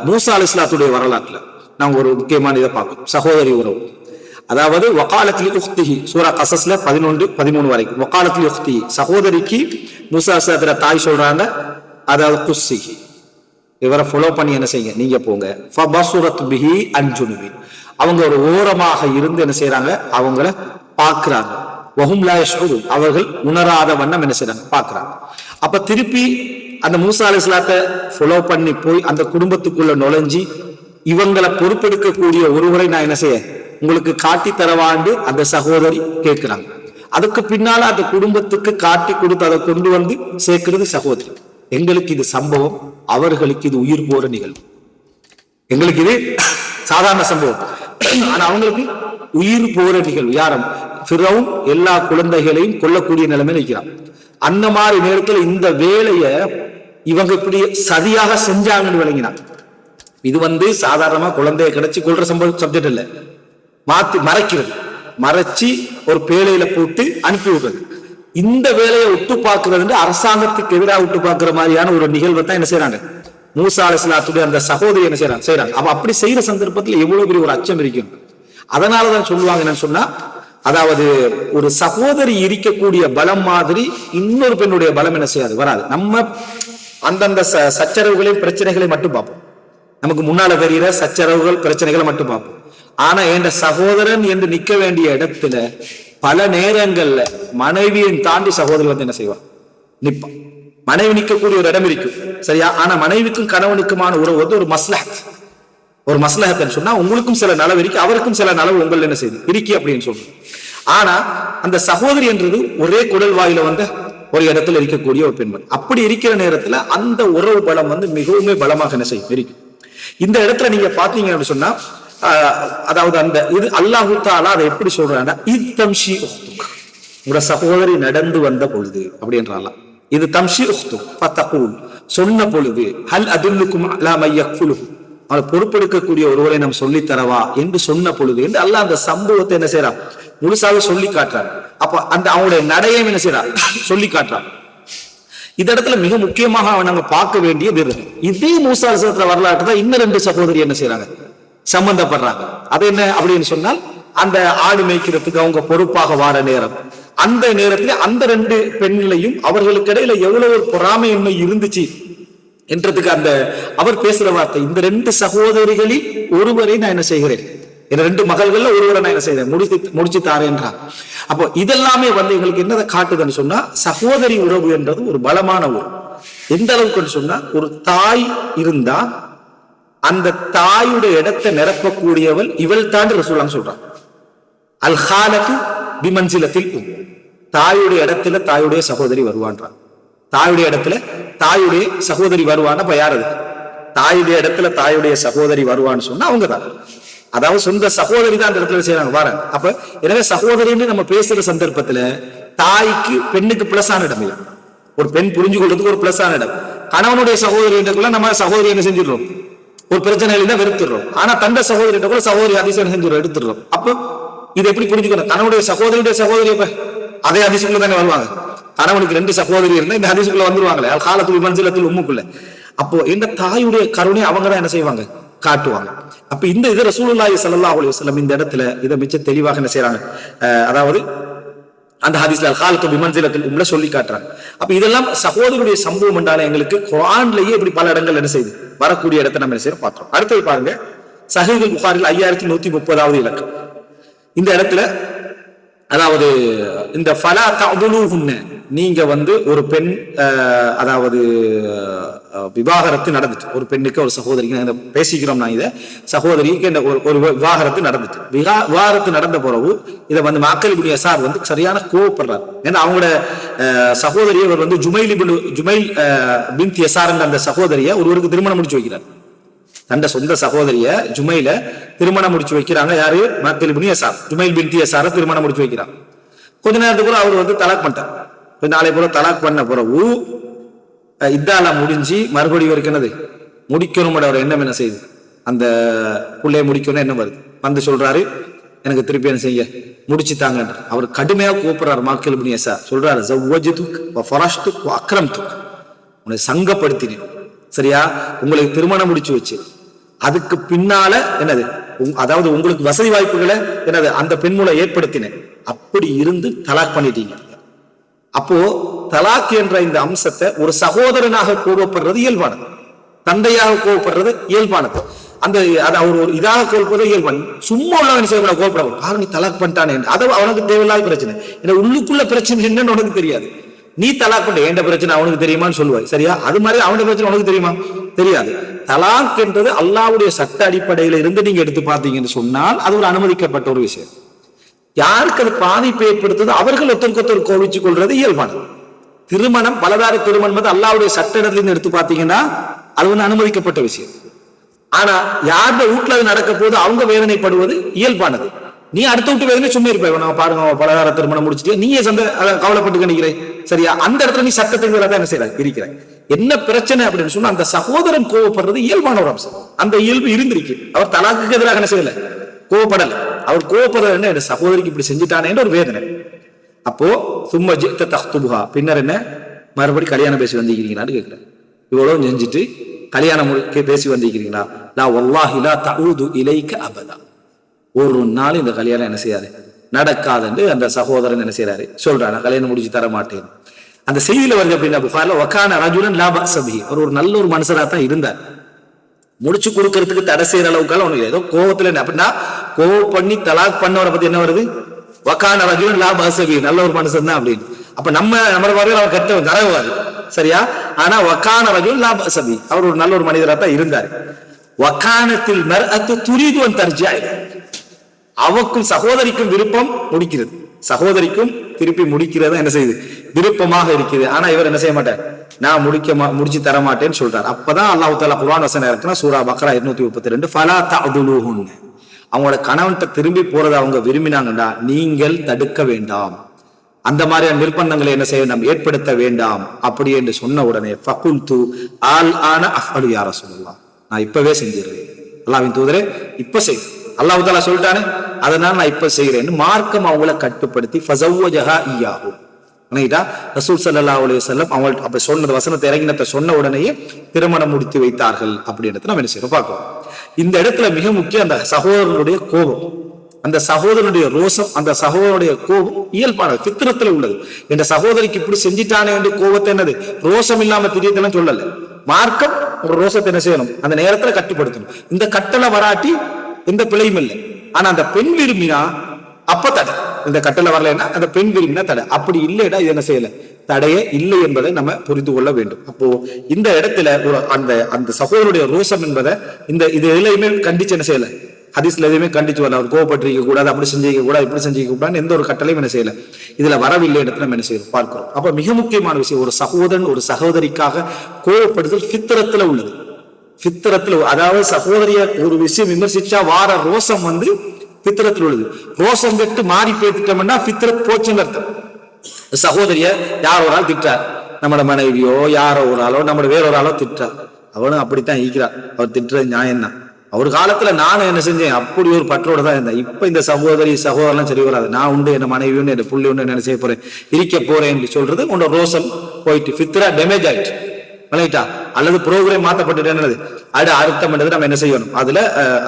மூசா அலைஹிஸ்ஸலாத்துடைய வரலாற்றுல நாங்க ஒரு முக்கியமான இதை பார்க்கணும், சகோதரி உறவு. அதாவது வகாலத்லி உக்திஹி, சூரா கஸஸ்ல 11-13 வரைக்கும் வகாலத்லி உக்திஹி, சகோதரிக்கு மூசா அலைஹிஸ்ஸலாத்துடைய தாய் சொல்றாங்க, அதாவது குஸ்ஸி இவரை ஃபாலோ பண்ணி என்ன செய்யுங்க நீங்க போங்க. ஃபபஸுரத் பிஹி அன் ஜுனுபின், அவங்க ஒரு ஓரமாக இருந்து என்ன செய்யறாங்க அவங்கள பாக்குறாங்க. வஹும் லா யஷ்உரூன், அவர்கள் உணராத வண்ணம் என்ன செய்யறாங்க பாக்குறாங்க. அப்ப திருப்பி அந்த மூசா அலைஹிஸ்ஸலாத்தை ஃபாலோ பண்ணி போய் அந்த குடும்பத்துக்குள்ள நுழைஞ்சி இவங்களை பொறுப்பெடுக்கக்கூடிய ஒருவரை நான் என்ன செய்ய உங்களுக்கு காட்டி தரவாண்டு அந்த சகோதரி கேட்கிறாங்க. அதுக்கு பின்னால அந்த குடும்பத்துக்கு காட்டி கொடுத்து அதை கொண்டு வந்து சேர்க்கிறது சகோதரி. எங்களுக்கு இது சம்பவம், அவர்களுக்கு இது உயிர் போற நிகழ்வு. எங்களுக்கு இது சாதாரண சம்பவம், ஆனா அவங்களுக்கு உயிர் போற நிகழ்வு. யாரும் ஃபிரௌன் எல்லா குழந்தைகளையும் கொல்லக்கூடிய நிலைமையில் இருக்கிறான். அந்த மாதிரி நேரத்துல இந்த வேலையை இவங்க இப்படி சதியாக செஞ்சாங்கன்னு விளங்கினாங்க. இது சாதாரணமா குழந்தைய கிடைச்சி கொள்ற சப்ஜெக்ட் இல்ல, மாத்தி மறைச்சு ஒரு பேழையில போட்டு அனுப்பி விடுறது. இந்த வேலையை விட்டு பார்க்கறது அரசாங்கத்துக்கு எதிராக விட்டு பார்க்கிற மாதிரியான ஒரு நிகழ்வை தான் என்ன செய்யறாங்க, மூசா அலைஹிஸ்ஸலாத்துடைய அந்த சகோதரி என்ன செய்யறாங்க. அப்ப அப்படி செய்யற சந்தர்ப்பத்தில் எவ்வளவு பெரிய ஒரு அச்சம் இருக்கும். அதனாலதான் சொல்லுவாங்க என்னன்னு சொன்னா, அதாவது ஒரு சகோதரி இருக்கக்கூடிய பலம் மாதிரி இன்னொரு பெண்ணுடைய பலம் என்ன செய்யாது, வராது. நம்ம அந்தந்த சச்சரவுகளையும் பிரச்சனைகளை மட்டும் பார்ப்போம், நமக்கு முன்னால தெரிகிற சச்சரவுகள் பிரச்சனைகளை மட்டும் பார்ப்போம். ஆனா என் சகோதரன் என்று நிக்க வேண்டிய இடத்துல பல நேரங்கள்ல மனைவியை தாண்டி சகோதரர் என்ன செய்வான், நிப்பான். மனைவி நிற்கக்கூடிய ஒரு இடம் இருக்கும், சரியா? ஆனா மனைவிக்கும் கணவனுக்குமான உறவு ஒரு மஸ்லஹத் சொன்னா உங்களுக்கும் சில நலவு இருக்கு, அவருக்கும் சில நலவு உங்கள் என்ன செய்யுது இருக்கு அப்படின்னு சொல்றோம். ஆனா அந்த சகோதரி என்றது ஒரே குடல் வாயில ஒரு இடத்துல இருக்கக்கூடிய ஒரு பெண்மணி. அப்படி இருக்கிற நேரத்துல அந்த உறவு பலம் மிகவும் பலமாக என்ன செய்யும் இருக்கும். இந்த இடத்துல நீங்க பாத்தீங்க அப்படின்னு சொன்னா, அதாவது அந்த இது அல்லாஹு தஆலா அதை எப்படி சொல்றாங்க, இது தம்ஷி உக்துக், உங்க சகோதரி நடந்து வந்த பொழுது அப்படி என்றாலாம். இது தம்ஷி உக்துக் ஃபதகூல், சொன்ன பொழுது ஹல் அதுல்லுக்கும் அலா மை யக்ஃபுலுஹு, அவரை பொறுப்பெடுக்கக்கூடிய ஒருவரை நாம் சொல்லி தரவா என்று சொன்ன பொழுது என்று அல்லாஹ் அந்த சம்பவத்தை என்ன செய்யறான், முழுசாக சொல்லி காட்டுறான். அப்ப அந்த அவங்களுடைய நடையம் என்ன செய்யறான், சொல்லி காட்டுறான். இந்த இடத்துல மிக முக்கியமாக நாங்க பார்க்க வேண்டியது இதே மூசா அலைஹிஸ்ஸலாத்து வரலாற்று தான் இன்னும் 2 சகோதரி என்ன செய்யறாங்க, சம்பந்தப்படுறாங்க. அது என்ன அப்படின்னு சொன்னால், அந்த ஆடு மேய்க்கிறதுக்கு அவங்க பொறுப்பாக வார நேரம், அந்த நேரத்தில் அந்த 2 பெண்களையும் அவர்களுக்கு இடையில எவ்வளவு ஒரு பொறாமையின்மை இருந்துச்சு என்றதுக்கு அந்த அவர் பேசுற வார்த்தை, இந்த 2 சகோதரிகளில் ஒருவரை நான் என்ன செய்கிறேன், இந்த 2 மகள்கள்ல ஒருவரை நான் என்ன செய்கிறேன், முடிச்சு தாரேன் என்றார். அப்போ இதெல்லாமே எங்களுக்கு என்னதை காட்டுதுன்னு சொன்னா, சகோதரி உறவு என்றது ஒரு பலமான உறவு. எந்த அளவுக்கு சொன்னா, ஒரு தாய் இருந்தா அந்த தாயுடைய இடத்தை நிரப்பக்கூடியவள் இவள் தான் ரசூலுல்லாஹ் சொல்றான். அல் ஹாலத்து பிமன்சிலத்தில், தாயுடைய இடத்துல தாயுடைய சகோதரி வருவான்றான். தாயுடைய இடத்துல தாயுடைய சகோதரி வருவான்னு அப்ப யார் அது, தாயுடைய இடத்துல தாயுடைய சகோதரி வருவான்னு சொன்னா அவங்க தான், அதாவது சொந்த சகோதரி தான் அந்த இடத்துல செய்யறாங்க வாரங்க. அப்ப எனவே சகோதரின்னு நம்ம பேசுற சந்தர்ப்பத்துல தாய்க்கு பெண்ணுக்கு பிளஸ் ஆன இடம் இல்லை, ஒரு பெண் புரிஞ்சு கொள்றதுக்கு ஒரு பிளஸ் ஆன இடம். கணவனுடைய சகோதரின்றக்குள்ள நம்ம சகோதரி என்ன செஞ்சிடறோம், ஒரு பிரச்சனையில தான் வெறுத்துடுறோம். ஆனா தந்த சகோதரின்ற கூட சகோதரி அதிசயம் செஞ்சிடும், எடுத்துடுறோம். அப்போ இது எப்படி புரிஞ்சுக்கணும், கணவனுடைய சகோதரி அப்ப அதே அதிசயக்குள்ள தானே வருவாங்க. கணவனுக்கு 2 சகோதரி இருந்தா இந்த அதிசயக்குள்ள வந்துருவாங்களே, காலத்துள் மஞ்சளத்தில் உம்முக்குள்ள. அப்போ இந்த தாயுடைய கருணை அவங்க தான் என்ன செய்வாங்க, காட்டுவாங்க. அப்ப இந்த இது ரசூலுல்லாஹி ஸல்லல்லாஹு அலைஹி வஸல்லம் இந்த இடத்துல இதை மிச்ச தெளிவாக என்ன செய்யறாங்க, அதாவது அந்த ஹதீஸ்ல காலத்து பிமன்சிலத்தில் உம்ல சொல்லி காட்டுறாங்க. அப்ப இதெல்லாம் சகோதரருடைய சம்பவம் என்றாலே எங்களுக்கு குர்ஆன்லயே இப்படி பல இடங்கள் என்ன செய்யுது, வரக்கூடிய இடத்தை நம்ம என்ன செய்யறோம் பார்க்கிறோம். அடுத்தது பாருங்க, சஹீஹுல் புகாரில் 5130வது இலக்கம். இந்த இடத்துல அதாவது இந்த ஃபலா தஅதுலுஹுன்ன, நீங்க ஒரு பெண், அதாவது விவாகரத்து நடந்துட்டு, ஒரு பெண்ணுக்கு ஒரு சகோதரிக்கு பேசிக்கிறோம், நான் இதை சகோதரிக்கு ஒரு விவாகரத்து நடந்துட்டு, விவாகரத்து நடந்த பிறகு இதை மாக்கல் இப்னு யஸார் சரியான கோவப்படுறாரு. ஏன்னா அவங்களோட சகோதரியை அவர் ஜுமைல் பின்த் யஸார் என்ற அந்த சகோதரியை ஒருவருக்கு திருமணம் முடிச்சு வைக்கிறார். தண்ட சொந்த சகோதரிய ஜுமைல திருமணம் முடிச்சு வைக்கிறாங்க. யாரு, மாக்கல் இப்னு யஸார் ஜுமைல் பின்த் யஸாரை திருமணம் முடிச்சு வைக்கிறாங்க. கொஞ்ச நேரத்துக்கு கூட அவர் தலாக் பண்ணிட்டார். நாளை போல தலாக் பண்ண பிறகு இதால முடிஞ்சு மறுபடியும் வரைக்கும் என்னது முடிக்கணும், அவர் எண்ணம் என்ன செய்யுது, அந்த பிள்ளைய முடிக்கணும் என்ன வருது, சொல்றாரு எனக்கு திருப்பி என்ன செய்ய முடிச்சு தாங்க. அவர் கடுமையாக கூப்பிடுறாரு. மாக்கல் இப்னு யஸார் சொல்றாரு, ஜவ்வஜதுக் வ ஃபரஷ்துக் வ அக்ரம்துக், உன்னை சங்கப்படுத்தினேன், சரியா, உங்களுக்கு திருமணம் முடிச்சு வச்சு அதுக்கு பின்னால என்னது, அதாவது உங்களுக்கு வசதி வாய்ப்புகளை என்னது அந்த பெண் மூலம் ஏற்படுத்தினேன், அப்படி இருந்து தலாக் பண்ணிட்டீங்க. அப்போ தலாக் என்ற இந்த அம்சத்தை ஒரு சகோதரனாக கோபப்படுறது இயல்பானது, தந்தையாக கோபப்படுறது இயல்பானது, அந்த அவர் ஒரு இதாக கோல்பது இயல்பானது. சும்மா உள்ளவன் செய்ய கோபப்பட பாரு நீ தலாக் பண்ணிட்டானே, அது அவனுக்கு தேவையில்லாத பிரச்சனை. ஏன்னா உள்ளுக்குள்ள பிரச்சனை என்னன்னு உனக்கு தெரியாது. நீ தலாக் பண்ண எந்த பிரச்சனை அவனுக்கு தெரியுமான்னு சொல்லுவாய், சரியா? அது மாதிரி அவனுடைய பிரச்சனை உனக்கு தெரியுமா, தெரியாது. தலாக் என்றது அல்லாஹ்வுடைய சட்ட அடிப்படையில இருந்து நீங்க எடுத்து பார்த்தீங்கன்னு சொன்னால் அது ஒரு அனுமதிக்கப்பட்ட ஒரு விஷயம். யாருக்கு அது பாதிப்பை ஏற்படுத்துது, அவர்கள் ஒருத்தருக்கு கோவிச்சு கொள்றது இயல்பானது. திருமணம், பலதார திருமணம் அல்லாஹ்வுடைய சட்ட இடத்துல எடுத்து பார்த்தீங்கன்னா அது அனுமதிக்கப்பட்ட விஷயம். ஆனா யாருடைய வீட்டுல அது நடக்க போது அவங்க வேதனைப்படுவது இயல்பானது. நீ அடுத்த வீட்டு வேதனை சும்மா இருப்ப, பாருங்க பலதார திருமணம் முடிச்சுட்டு நீயே கவலைப்பட்டு நினைக்கிறேன், சரியா? அந்த இடத்துல நீ சட்டத்துக்கு தான் என்ன செய்யற இருக்கிற. என்ன பிரச்சனை அப்படின்னு சொன்னா, அந்த சகோதரன் கோவப்படுறது இயல்பான ஒரு அம்சம். அந்த இயல்பு இருந்திருக்கு. அவர் தலாக்குக்கு எதிராக என்ன செய்யல, கோவப்படல. அவர் கோவப்படுறது என்ன, என் சகோதரிக்கு இப்படி செஞ்சுட்டானேன்ற ஒரு வேதனை. அப்போ சும்மா ஜித்த தஹ்துபுஹா, பின்னர் என்ன மறுபடி கல்யாணம் பேசி வந்திருக்கிறீங்களான்னு கேட்கிறேன். இவ்வளவு செஞ்சுட்டு கல்யாணம் பேசி வந்திருக்கிறீங்களா? லா வல்லாஹி லா தஊது இலைக அபதா, ஒரு நாள் இந்த கல்யாணம் என்ன செய்யாது, நடக்காதுன்னு அந்த சகோதரன் என்ன செய்யறாரு சொல்றாரு, கல்யாணம் முடிச்சு தர மாட்டேன். அந்த செய்தியில வருது அப்படின்னா, புகார்ல வகான ரஜுலன் லா பஅஸ பிஹி, அவர் ஒரு நல்ல ஒரு மனுஷரா தான் இருந்தார். முடிச்சு கொடுக்கறதுக்கு தடை செய்யற அளவுக்கால ஒண்ணு ஏதோ கோவத்துல அப்படின்னா, கோவம் பண்ணி தலாக் பண்ணவரை பத்தி என்ன வருது, வகான ரஜுலன் லா பஅஸ பிஹி, நல்ல ஒரு மனுஷன் தான் அப்படின்னு. அப்ப நம்ம பார்வையில் அவர் கெட்டவன், தரவாது, சரியா? ஆனா வகான ரஜுலன் லா பஅஸ பிஹி, அவர் ஒரு நல்ல ஒரு மனிதரா தான் இருந்தார். வகானத்தில் மர்அத்து துரீது அன் தர்ஜிஅ, அவக்கும் சகோதரிக்கும் விருப்பம் முடிக்கிறது, சகோதரிக்கும் திருப்பி முடிக்கிறது என்ன செய்யுது, விருப்பமாக இருக்குது. ஆனா இவர் என்ன செய்ய மாட்டார், நான் முடிச்சு தர மாட்டேன்னு சொல்றாரு. அப்பதான் அல்லாஹ் தஆலா குர்ஆன் வசனம் இறக்குனா, சூரா பக்ரா 232, ஃபலா தஅதுலுஹுன், அவங்களோட கணவன்கிட்ட திரும்பி போறதை அவங்க விரும்பினாங்கடா நீங்கள் தடுக்க வேண்டாம், அந்த மாதிரியான நிர்பந்தங்களை என்ன செய்ய நாம் ஏற்படுத்த வேண்டாம் அப்படி என்று சொன்ன உடனே ஃபகுல்து ஆல் ஆன அஃஅலு யா ரசூலல்லாஹ், நான் இப்பவே செஞ்சிடுறேன் அல்லாஹ்வின் தூதரே, இப்ப செய், அல்லாஹ் தஆலா சொல்லிட்டானே அதனால நான் இப்ப செய்யறேன்னு மார்க்கம் அவங்கள கட்டுப்படுத்தி ஃபஸவ்வஜஹா இய்யாஹு, ரசூல் ஸல்லல்லாஹு அலைஹி வஸல்லம் அவங்க அப்ப சொன்ன வசனத்தை இறங்கினத சொன்ன உடனேயே திருமணம் முடித்து வைத்தார்கள் அப்படின்றத நம்ம என்ன செய்யறோம் பார்க்கிறோம். இந்த இடத்துல மிக முக்கியம் அந்த சகோதரனுடைய கோபம், அந்த சகோதரனுடைய ரோசம், அந்த சகோதரனுடைய கோபம் இயல்பானது, பித்திரத்துல உள்ளது. என்ற சகோதரிக்கு இப்படி செஞ்சிட்டானே என்று கோபத்தை என்னது ரோசம் இல்லாம தெரியதெல்லாம் சொல்லல. மார்க்கம் ஒரு ரோசத்தை என்ன செய்யணும், அந்த நேரத்துல கட்டுப்படுத்தணும். இந்த கட்டளை வராட்டி எந்த பிழையும் இல்லை. ஆனா அந்த பெண் விரும்பினா அப்ப தடை, இந்த கட்டளை வரலன்னா அந்த பெண் விரும்பினா தடை, அப்படி இல்லைடா இது என்ன செய்யல, தடையே இல்லை என்பதை நம்ம புரிந்து கொள்ள வேண்டும். அப்போ இந்த இடத்துல ஒரு அந்த அந்த சகோதரனுடைய ரோசம் என்பதை இந்த இது எதுலையுமே கண்டிச்சு என்ன செய்யல, ஹதீஸ்ல எதுவுமே கண்டிச்சு வரல. அவர் கோவப்பட்டிருக்க கூடாது, அப்படி செஞ்சிக்க கூடாது, இப்படி செஞ்சிக்க கூடாது, எந்த ஒரு கட்டளையும் என்ன செய்யல, இதுல வரவில்லை இடத்துல நம்ம என்ன செய்யறோம் பார்க்கிறோம். அப்ப மிக முக்கியமான விஷயம், ஒரு சகோதரன் ஒரு சகோதரிக்காக கோவப்படுதல் பித்திரத்துல உள்ளது, பித்திரத்துல. அதாவது சகோதரிய ஒரு விஷயம் விமர்சிச்சா வார ரோசம் வந்து பித்திரத்தில் உள்ளது. ரோசம் கட்டு மாறி போய்த்திட்டோம்னா பித்திரத் போச்சுன்னு அர்த்தம். சகோதரிய யார் ஒரு ஆள் திட்டார், நம்மட மனைவியோ யாரோ ஒரு ஆளோ நம்மட வேற ஒரு ஆளோ திட்டார், அவனும் அப்படித்தான் ஈக்கிறார், அவர் திட்டுறது நியாயம் தான். ஒரு காலத்துல நானும் என்ன செஞ்சேன், அப்படி ஒரு பற்றோட தான் இருந்தேன். இப்ப இந்த சகோதரன் சரி வராது, நான் உண்டு, என்ன மனைவி உண்டு, என்ன புள்ளி உண்டு, என்ன செய்ய போறேன், இருக்க போறேன் என்று சொல்றது உன்னோட ரோசம் போயிட்டு பித்ரா டேமேஜ் ஆயிடுச்சு, விளையிட்டா, அல்லது ப்ரோக்ராம் மாற்றப்பட்டுட்டேன்னு அது அர்த்தம் என்றது நம்ம என்ன செய்யணும், அதுல